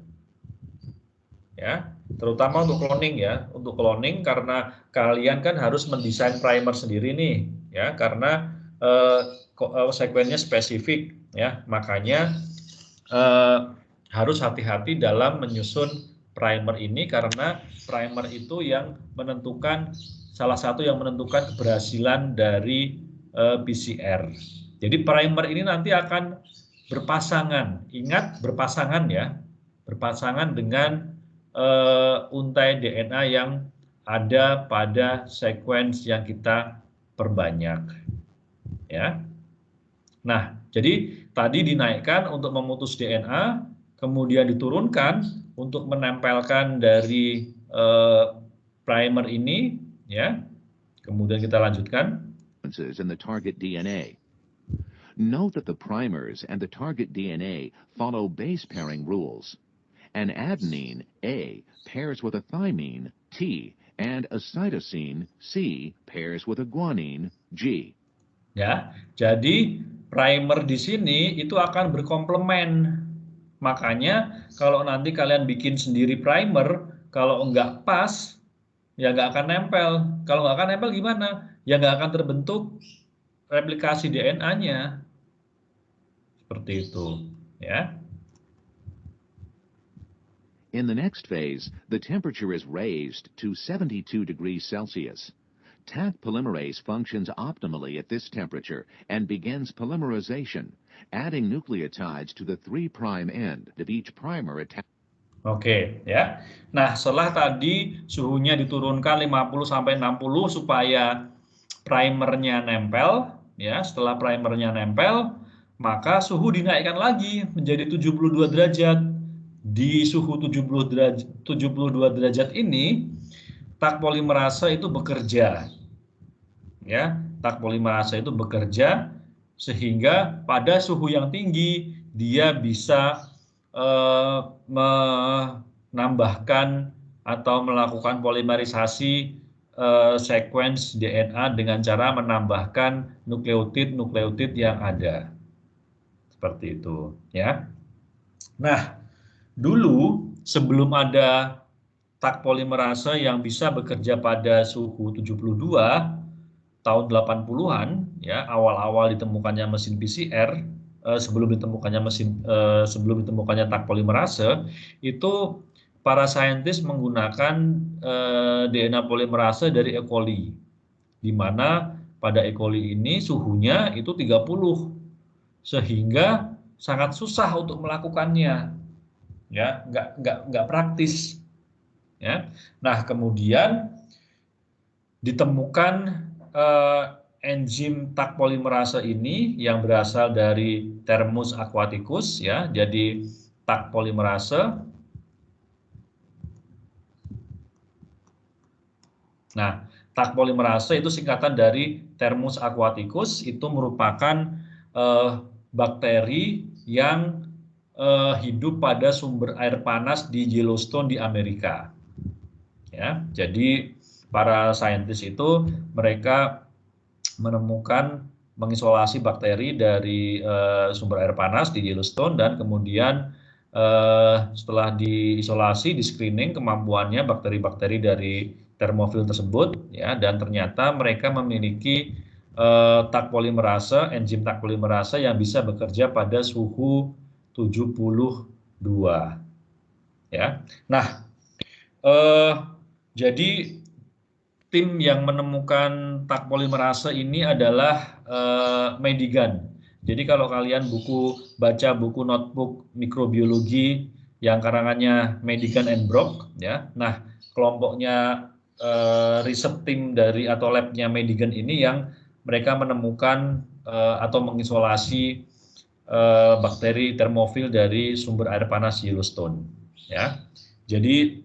Ya, terutama untuk cloning, ya. Untuk cloning karena kalian kan harus mendesain primer sendiri nih, ya, karena sekuensinya spesifik, ya. Makanya harus hati-hati dalam menyusun primer ini, karena primer itu yang menentukan, salah satu yang menentukan keberhasilan dari PCR. Jadi primer ini nanti akan berpasangan, ingat berpasangan, ya, berpasangan dengan untai DNA yang ada pada sekuens yang kita perbanyak, ya. Nah, jadi tadi dinaikkan untuk memutus DNA, kemudian diturunkan untuk menempelkan dari primer ini, ya. Kemudian kita lanjutkan. In the target DNA. Note that the primers and the target DNA follow base pairing rules. An adenine, A, pairs with a thymine, T, and a cytosine, C, pairs with a guanine, G. Ya, jadi primer di sini itu akan berkomplement. Makanya kalau nanti kalian bikin sendiri primer, kalau enggak pas, ya nggak akan nempel. Kalau nggak akan nempel gimana? Ya nggak akan terbentuk replikasi DNA-nya. Seperti itu, ya. In the next phase, the temperature is raised to 72 degrees Celsius. Taq polymerase functions optimally at this temperature and begins polymerization, adding nucleotides to the 3' end of each primer attached. Oke, ya. Nah, setelah tadi suhunya diturunkan 50 sampai 60 supaya primernya nempel, ya. Setelah primernya nempel, maka suhu dinaikkan lagi menjadi 72 derajat. Di suhu 72 derajat ini, Taq polimerase itu bekerja. Ya, Taq polimerase itu bekerja sehingga pada suhu yang tinggi dia bisa menambahkan atau melakukan polimerisasi sekuens DNA dengan cara menambahkan nukleotid yang ada. Seperti itu, ya. Nah, dulu sebelum ada Taq polimerase yang bisa bekerja pada suhu 72 tahun 80-an, ya, awal-awal ditemukannya mesin PCR, sebelum ditemukannya Taq polimerase, itu para saintis menggunakan DNA polimerase dari E. coli, di mana pada E. coli ini suhunya itu 30, sehingga sangat susah untuk melakukannya, ya, nggak praktis, ya. Nah, kemudian ditemukan enzim Taq polimerase ini yang berasal dari Thermus aquaticus, ya. Jadi Taq polimerase. Nah, Taq polimerase itu singkatan dari Thermus aquaticus, itu merupakan bakteri yang hidup pada sumber air panas di Yellowstone di Amerika. Ya, jadi para saintis itu mereka menemukan mengisolasi bakteri dari sumber air panas di Yellowstone, dan kemudian setelah diisolasi, di screening kemampuannya bakteri-bakteri dari termofil tersebut, ya, dan ternyata mereka memiliki Taq polimerase, enzim Taq polimerase yang bisa bekerja pada suhu 72, ya. Nah, jadi tim yang menemukan Taq polimerase ini adalah Madigan. Jadi kalau kalian baca buku notebook mikrobiologi yang karangannya Madigan and Brock, ya. Nah, kelompoknya riset tim dari atau labnya Madigan ini yang mereka menemukan atau mengisolasi bakteri termofil dari sumber air panas Yellowstone, ya. Jadi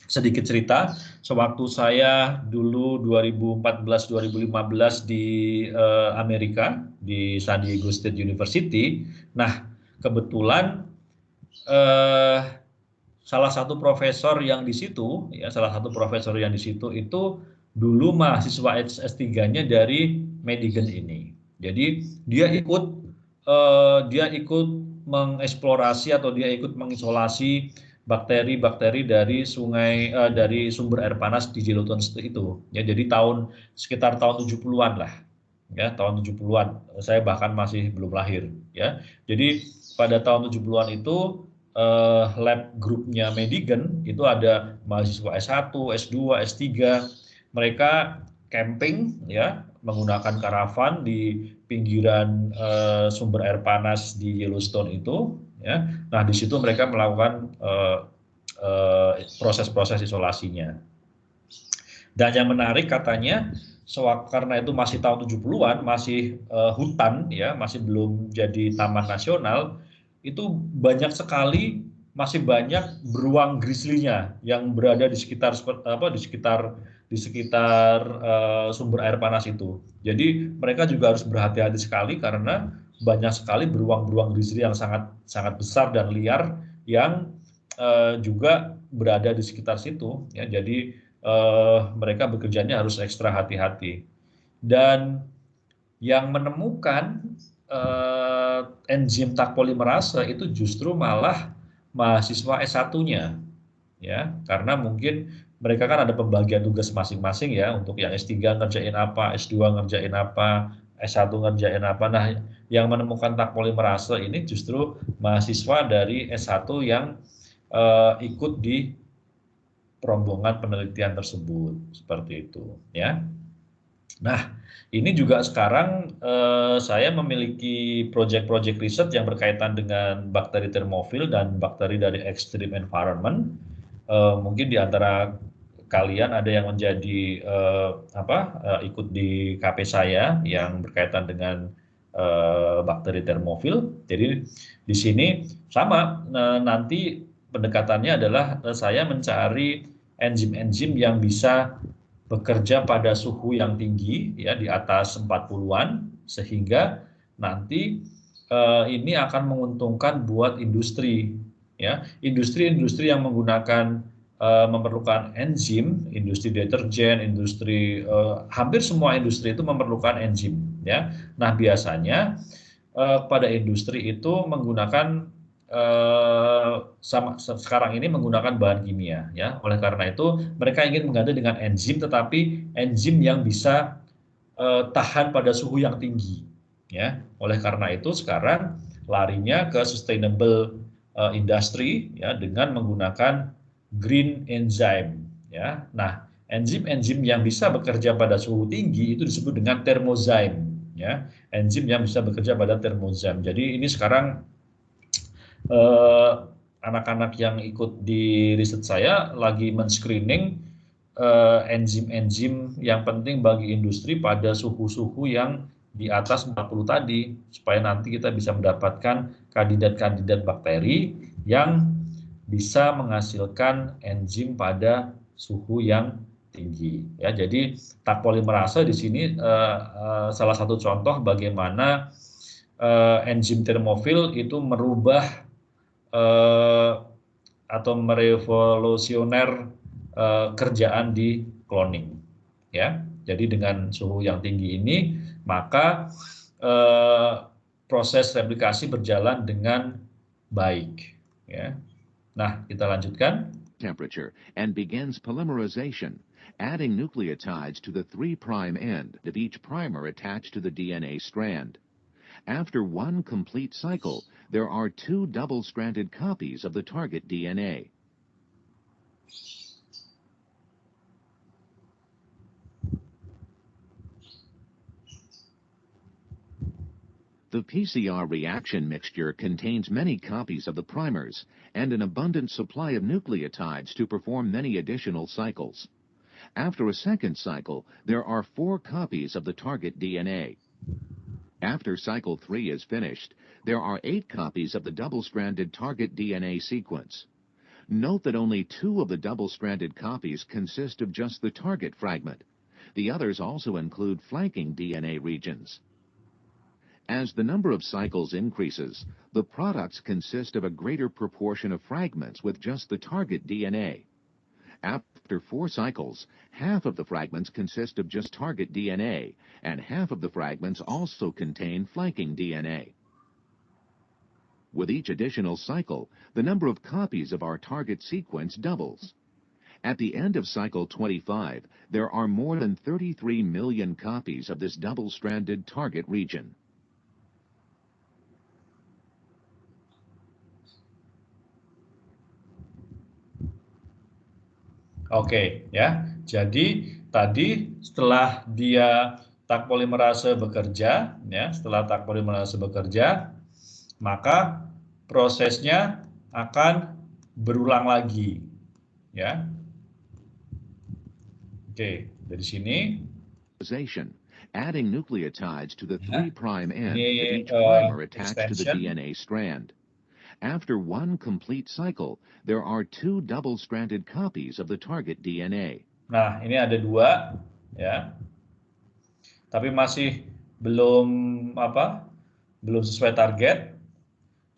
sedikit cerita, sewaktu saya dulu 2014-2015 di Amerika, di San Diego State University. Nah, kebetulan salah satu profesor yang di situ, ya, itu dulu mahasiswa S3-nya dari Madigan ini. Jadi dia ikut mengeksplorasi atau dia ikut mengisolasi bakteri-bakteri dari dari sumber air panas di Yellowstone itu. Ya, jadi sekitar tahun 70-an lah. Ya, tahun 70-an. Saya bahkan masih belum lahir, ya. Jadi pada tahun 70-an itu lab grupnya Madigan itu ada mahasiswa S1, S2, S3. Mereka camping, ya, menggunakan karavan di pinggiran sumber air panas di Yellowstone itu, ya. Nah, di situ mereka melakukan proses-proses isolasinya. Dan yang menarik katanya karena itu masih tahun 70-an, masih hutan ya, masih belum jadi taman nasional, itu banyak sekali, masih banyak beruang grizzly-nya yang berada di sekitar sumber air panas itu. Jadi mereka juga harus berhati-hati sekali karena banyak sekali beruang-beruang grizzly yang sangat sangat besar dan liar yang juga berada di sekitar situ ya. Jadi mereka bekerjanya harus ekstra hati-hati. Dan yang menemukan enzim Tak polimerase itu justru malah mahasiswa S1-nya ya, karena mungkin mereka kan ada pembagian tugas masing-masing ya, untuk yang S3 ngerjain apa, S2 ngerjain apa, S1 ngerjain apa. Nah, yang menemukan Tak polimerase ini justru mahasiswa dari S1 yang ikut di rombongan penelitian tersebut, seperti itu ya. Nah, ini juga sekarang saya memiliki proyek-proyek riset yang berkaitan dengan bakteri termofil dan bakteri dari extreme environment. Mungkin di antara kalian ada yang menjadi ikut di KP saya yang berkaitan dengan bakteri termofil. Jadi di sini sama, nanti pendekatannya adalah saya mencari enzim-enzim yang bisa bekerja pada suhu yang tinggi ya, di atas 40-an, sehingga nanti ini akan menguntungkan buat industri ya, industri-industri yang menggunakan memerlukan enzim, industri deterjen, industri hampir semua industri itu memerlukan enzim ya. Nah, biasanya pada industri itu menggunakan sekarang ini menggunakan bahan kimia ya. Oleh karena itu mereka ingin mengganti dengan enzim, tetapi enzim yang bisa tahan pada suhu yang tinggi ya. Oleh karena itu sekarang larinya ke sustainable industry ya, dengan menggunakan green enzyme ya. Nah, enzim-enzim yang bisa bekerja pada suhu tinggi itu disebut dengan thermozyme ya. Enzim yang bisa bekerja pada thermozyme. Jadi ini sekarang anak-anak yang ikut di riset saya lagi men-screening enzim-enzim yang penting bagi industri pada suhu-suhu yang di atas 40 tadi, supaya nanti kita bisa mendapatkan kandidat-kandidat bakteri yang bisa menghasilkan enzim pada suhu yang tinggi ya. Jadi Tak polimerase di sini salah satu contoh bagaimana enzim termofil itu merubah atau merevolusioner kerjaan di cloning ya. Jadi dengan suhu yang tinggi ini maka proses replikasi berjalan dengan baik ya. Nah, kita lanjutkan. Temperature and begins polymerization, adding nucleotides to the 3' end of each primer attached to the DNA strand. After one complete cycle, there are 2 double-stranded copies of the target DNA. The PCR reaction mixture contains many copies of the primers and an abundant supply of nucleotides to perform many additional cycles. After a second cycle, there are 4 copies of the target DNA. After cycle 3 is finished, there are 8 copies of the double-stranded target DNA sequence. Note that only 2 of the double-stranded copies consist of just the target fragment. The others also include flanking DNA regions. As the number of cycles increases, the products consist of a greater proportion of fragments with just the target DNA. After 4 cycles, half of the fragments consist of just target DNA, and half of the fragments also contain flanking DNA. With each additional cycle, the number of copies of our target sequence doubles. At the end of cycle 25, there are more than 33 million copies of this double-stranded target region. Oke, ya. Jadi tadi setelah dia Tak polimerase bekerja, ya, setelah Tak polimerase bekerja, maka prosesnya akan berulang lagi, ya. Oke, dari sini adding nucleotides to the 3' end of Ini each primer attached to the extension. DNA strand. After one complete cycle, there are 2 double-stranded copies of the target DNA. Nah, ini ada 2, ya. Tapi masih belum sesuai target.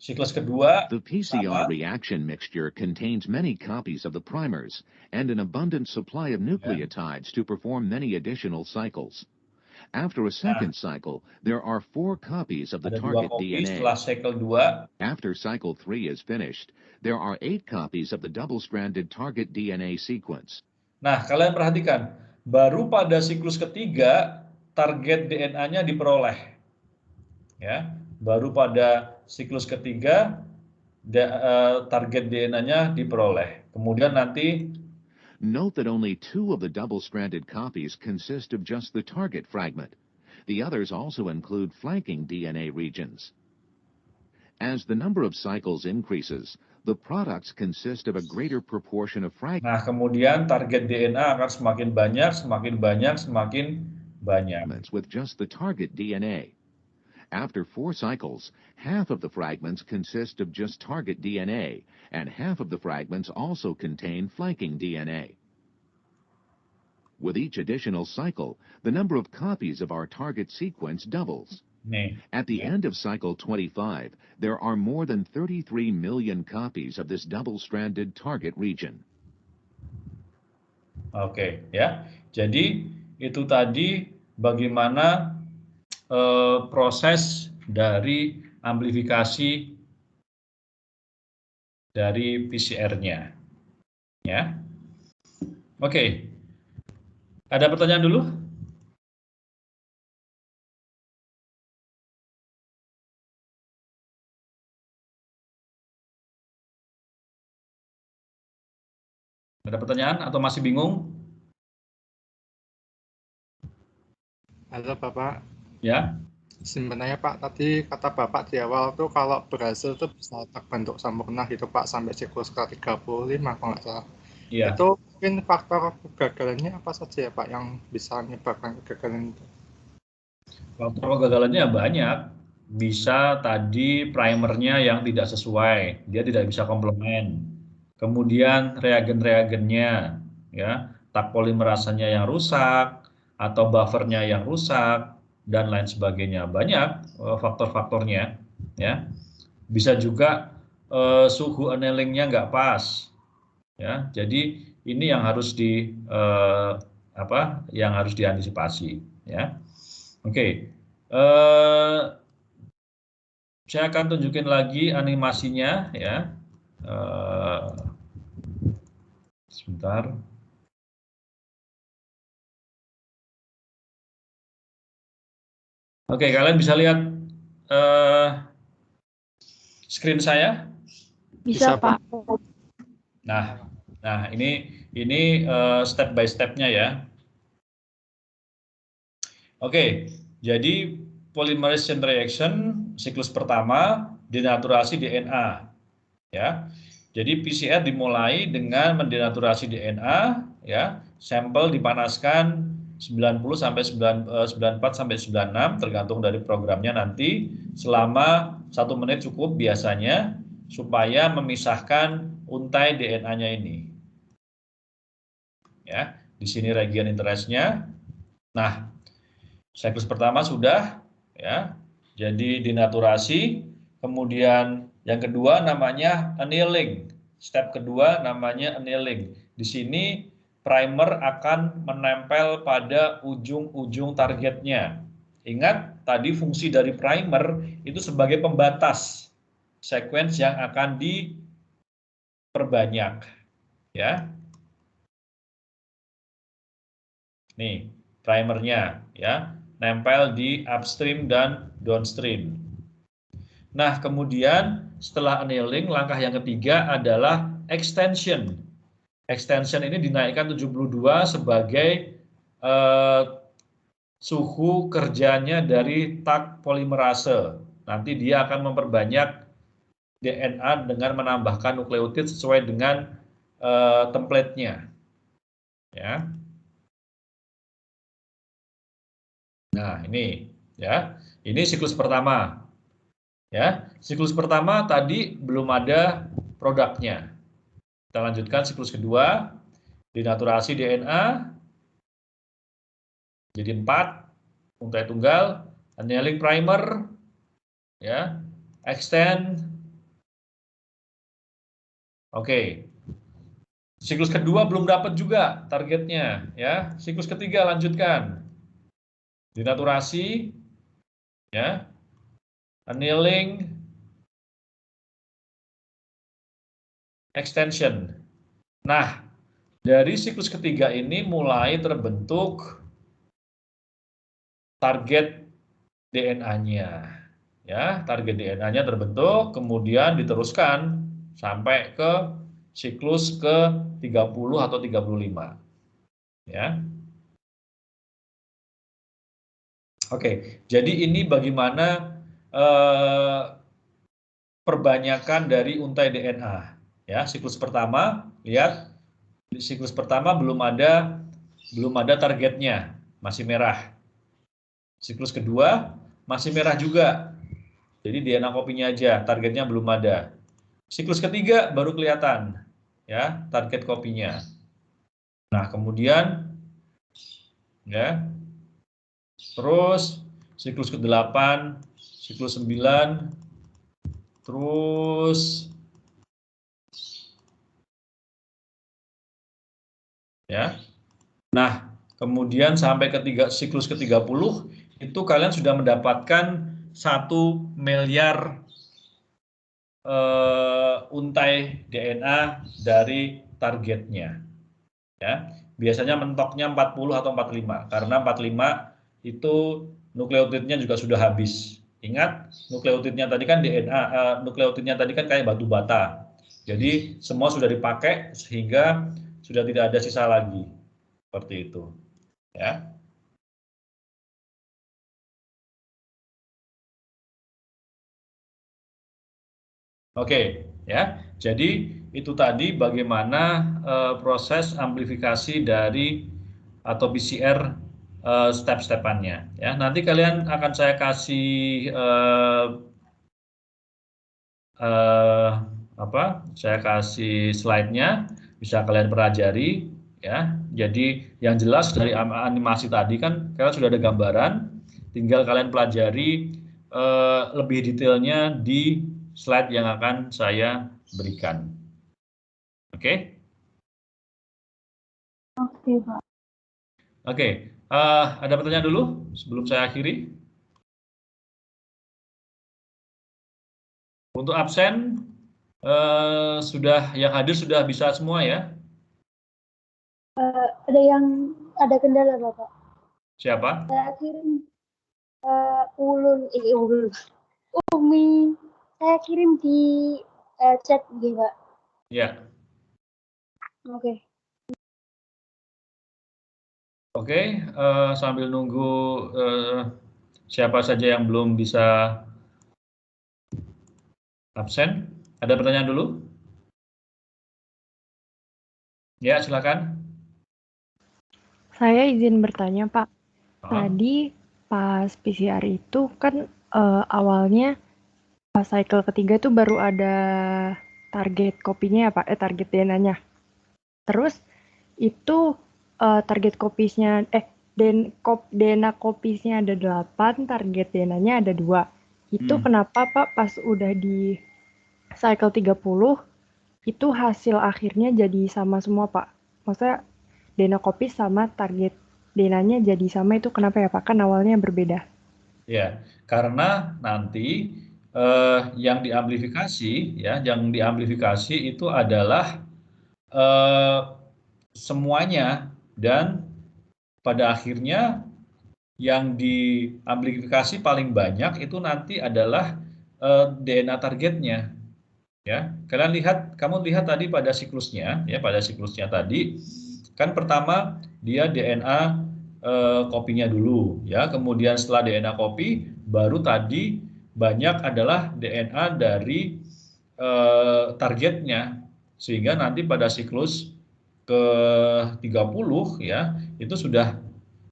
Siklus kedua The PCR sama. reaction mixture contains many copies of the primers and an abundant supply of nucleotides to perform many additional cycles. After a second cycle, there are 4 copies of the Ada 2 target kopi DNA. setelah cycle 2. After cycle 3 is finished, there are 8 copies of the double-stranded target DNA sequence. Nah, kalian perhatikan, baru pada siklus ketiga target DNA-nya diperoleh. Ya, baru pada siklus ketiga target DNA-nya diperoleh. Kemudian nanti Note that only 2 of the double-stranded copies consist of just the target fragment. The others also include flanking DNA regions. As the number of cycles increases, the products consist of a greater proportion of fragments. Nah, kemudian target DNA akan semakin banyak, semakin banyak, semakin banyak. With just the target DNA. After 4 cycles, half of the fragments consist of just target DNA, and half of the fragments also contain flanking DNA. With each additional cycle, the number of copies of our target sequence doubles. At the end of cycle 25, there are more than 33 million copies of this double-stranded target region. Oke, ya. Jadi itu tadi bagaimana proses dari amplifikasi dari PCR-nya. Ya. Oke. Ada pertanyaan dulu? Ada pertanyaan atau masih bingung? Halo Bapak. Ya. Sebenarnya Pak, tadi kata Bapak di awal tuh kalau berhasil tuh bisa terbentuk sempurna gitu Pak sampai siklus ke-35 kalau nggak salah. Iya. Itu mungkin faktor kegagalannya apa saja ya Pak yang bisa menyebabkan kegagalan itu? Faktor kegagalannya banyak. Bisa tadi primernya yang tidak sesuai, dia tidak bisa komplement. Kemudian reagen-reagennya, ya, tak polimerasanya yang rusak atau buffernya yang rusak dan lain sebagainya. Banyak faktor-faktornya, ya. Bisa juga suhu annulingnya nggak pas, ya. Jadi ini yang harus yang harus diantisipasi, ya. Oke. Saya akan tunjukin lagi animasinya, ya. Sebentar. Oke, kalian bisa lihat screen saya? Bisa, Pak. Nah, ini step by step-nya ya. Oke, jadi polymerase chain reaction siklus pertama denaturasi DNA, ya. Jadi PCR dimulai dengan mendenaturasi DNA, ya. Sampel dipanaskan 90 sampai 94 sampai 96 tergantung dari programnya nanti selama 1 menit cukup biasanya supaya memisahkan untai DNA-nya ini. Ya, di sini region interest-nya. Nah, siklus pertama sudah, ya. Jadi denaturasi, kemudian yang kedua namanya annealing. Step kedua namanya annealing. Di sini primer akan menempel pada ujung-ujung targetnya. Ingat, tadi fungsi dari primer itu sebagai pembatas sequence yang akan diperbanyak, ya. Nih, primernya, ya, nempel di upstream dan downstream. Nah, kemudian setelah annealing, langkah yang ketiga adalah extension. Extension ini dinaikkan 72 sebagai suhu kerjanya dari Taq polimerase. Nanti dia akan memperbanyak DNA dengan menambahkan nukleotid sesuai dengan template-nya. Ya. Nah, ini ya. Ini siklus pertama. Ya, siklus pertama tadi belum ada produknya. Kita lanjutkan siklus kedua, denaturasi DNA jadi 4, untai tunggal, annealing primer, ya, extend. Oke. Siklus kedua belum dapat juga targetnya, ya. Siklus ketiga lanjutkan. Denaturasi, ya. Annealing, extension. Nah, dari siklus ketiga ini mulai terbentuk target DNA-nya. Ya, target DNA-nya terbentuk, kemudian diteruskan sampai ke siklus ke-30 atau 35. Ya. Oke, jadi ini bagaimana perbanyakan dari untai DNA. Ya, siklus pertama, lihat siklus pertama belum ada targetnya, masih merah. Siklus kedua masih merah juga. Jadi DNA kopinya aja, targetnya belum ada. Siklus ketiga baru kelihatan ya target kopinya. Nah, kemudian ya. Terus siklus ke-8, siklus 9, terus ya. Nah, kemudian sampai siklus ke-30 itu kalian sudah mendapatkan 1 miliar untai DNA dari targetnya. Ya. Biasanya mentoknya 40 atau 45 karena 45 itu nukleotidnya juga sudah habis. Ingat, nukleotidnya tadi kan DNA, nukleotidnya tadi kan kayak batu bata. Jadi semua sudah dipakai sehingga sudah tidak ada sisa lagi. Seperti itu. Ya. Oke, ya. Jadi itu tadi bagaimana proses amplifikasi dari atau PCR step-stepannya. Ya, nanti kalian akan saya kasih saya kasih slide-nya, bisa kalian pelajari. Ya, jadi yang jelas dari animasi tadi kan kalian sudah ada gambaran, tinggal kalian pelajari lebih detailnya di slide yang akan saya berikan. Oke? Oke, Pak. Oke, ada pertanyaan dulu sebelum saya akhiri? Untuk absen, yang hadir sudah bisa semua ya? Ada kendala, Bapak. Siapa? Saya kirim Umi. Saya kirim di chat gitu, Pak. Ya. Oke. Oke, sambil nunggu siapa saja yang belum bisa absen, ada pertanyaan dulu? Ya, silakan. Saya izin bertanya, Pak. Tadi pas PCR itu kan awalnya pas cycle ketiga itu baru ada target kopinya ya, Pak, target DNA-nya. Terus itu target kopisnya DNA kopisnya ada 8, target DNA-nya ada 2. Itu kenapa, Pak, pas udah di cycle 30 itu hasil akhirnya jadi sama semua, Pak? Maksudnya DNA kopis sama target DNA-nya jadi sama, itu kenapa ya, Pak? Kan awalnya berbeda. Ya, karena nanti yang diamplifikasi itu adalah semuanya, dan pada akhirnya yang diamplifikasi paling banyak itu nanti adalah DNA targetnya. Ya, kamu lihat tadi pada siklusnya, ya, pada siklusnya tadi kan pertama dia DNA kopinya dulu, ya, kemudian setelah DNA kopi baru tadi banyak adalah DNA dari targetnya, sehingga nanti pada siklus ke-30 ya itu sudah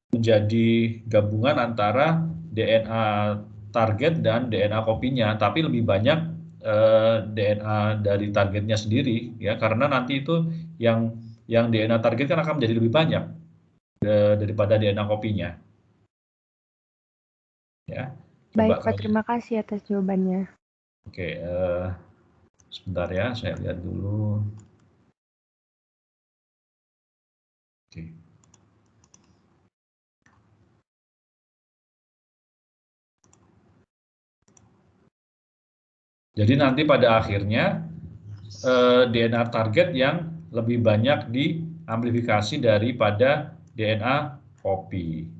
menjadi gabungan antara DNA target dan DNA kopinya, tapi lebih banyak DNA dari targetnya sendiri ya, karena nanti itu yang DNA target kan akan menjadi lebih banyak daripada DNA kopinya. Ya. Baik Pak, terima kasih atas jawabannya. Oke, sebentar ya, saya lihat dulu. Oke. Jadi nanti pada akhirnya DNA target yang lebih banyak diamplifikasi daripada DNA kopi.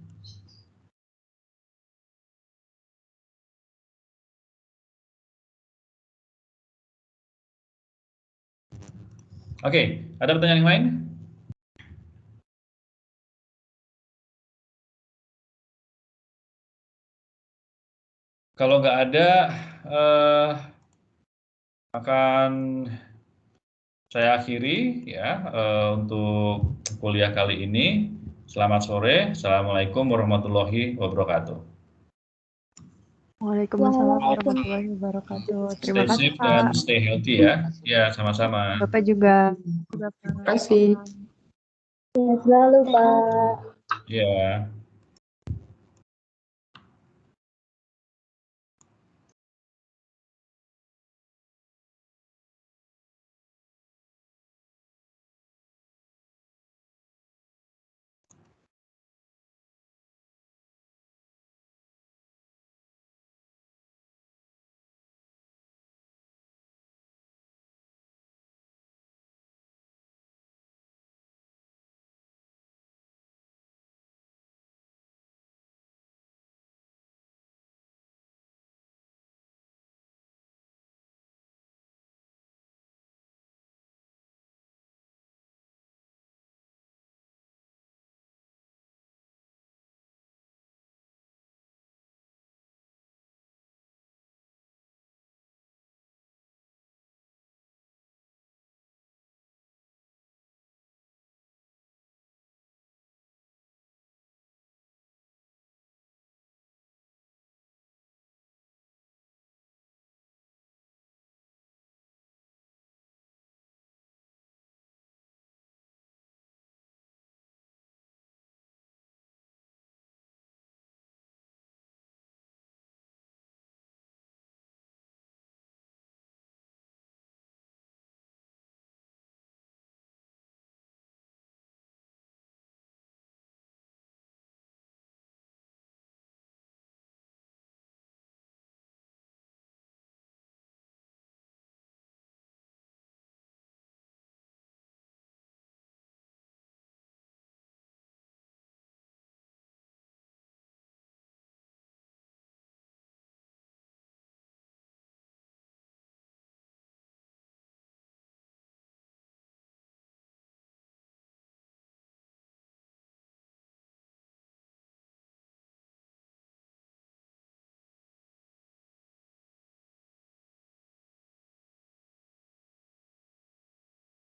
Oke, ada pertanyaan yang lain? Kalau nggak ada, akan saya akhiri ya untuk kuliah kali ini. Selamat sore. Assalamualaikum warahmatullahi wabarakatuh. Waalaikumsalam warahmatullahi wabarakatuh. Terima Stay kasih safe dan Pak. stay healthy ya. Ya, sama-sama. Bapak juga. Terima kasih. Ya, selalu, Pak. Ya.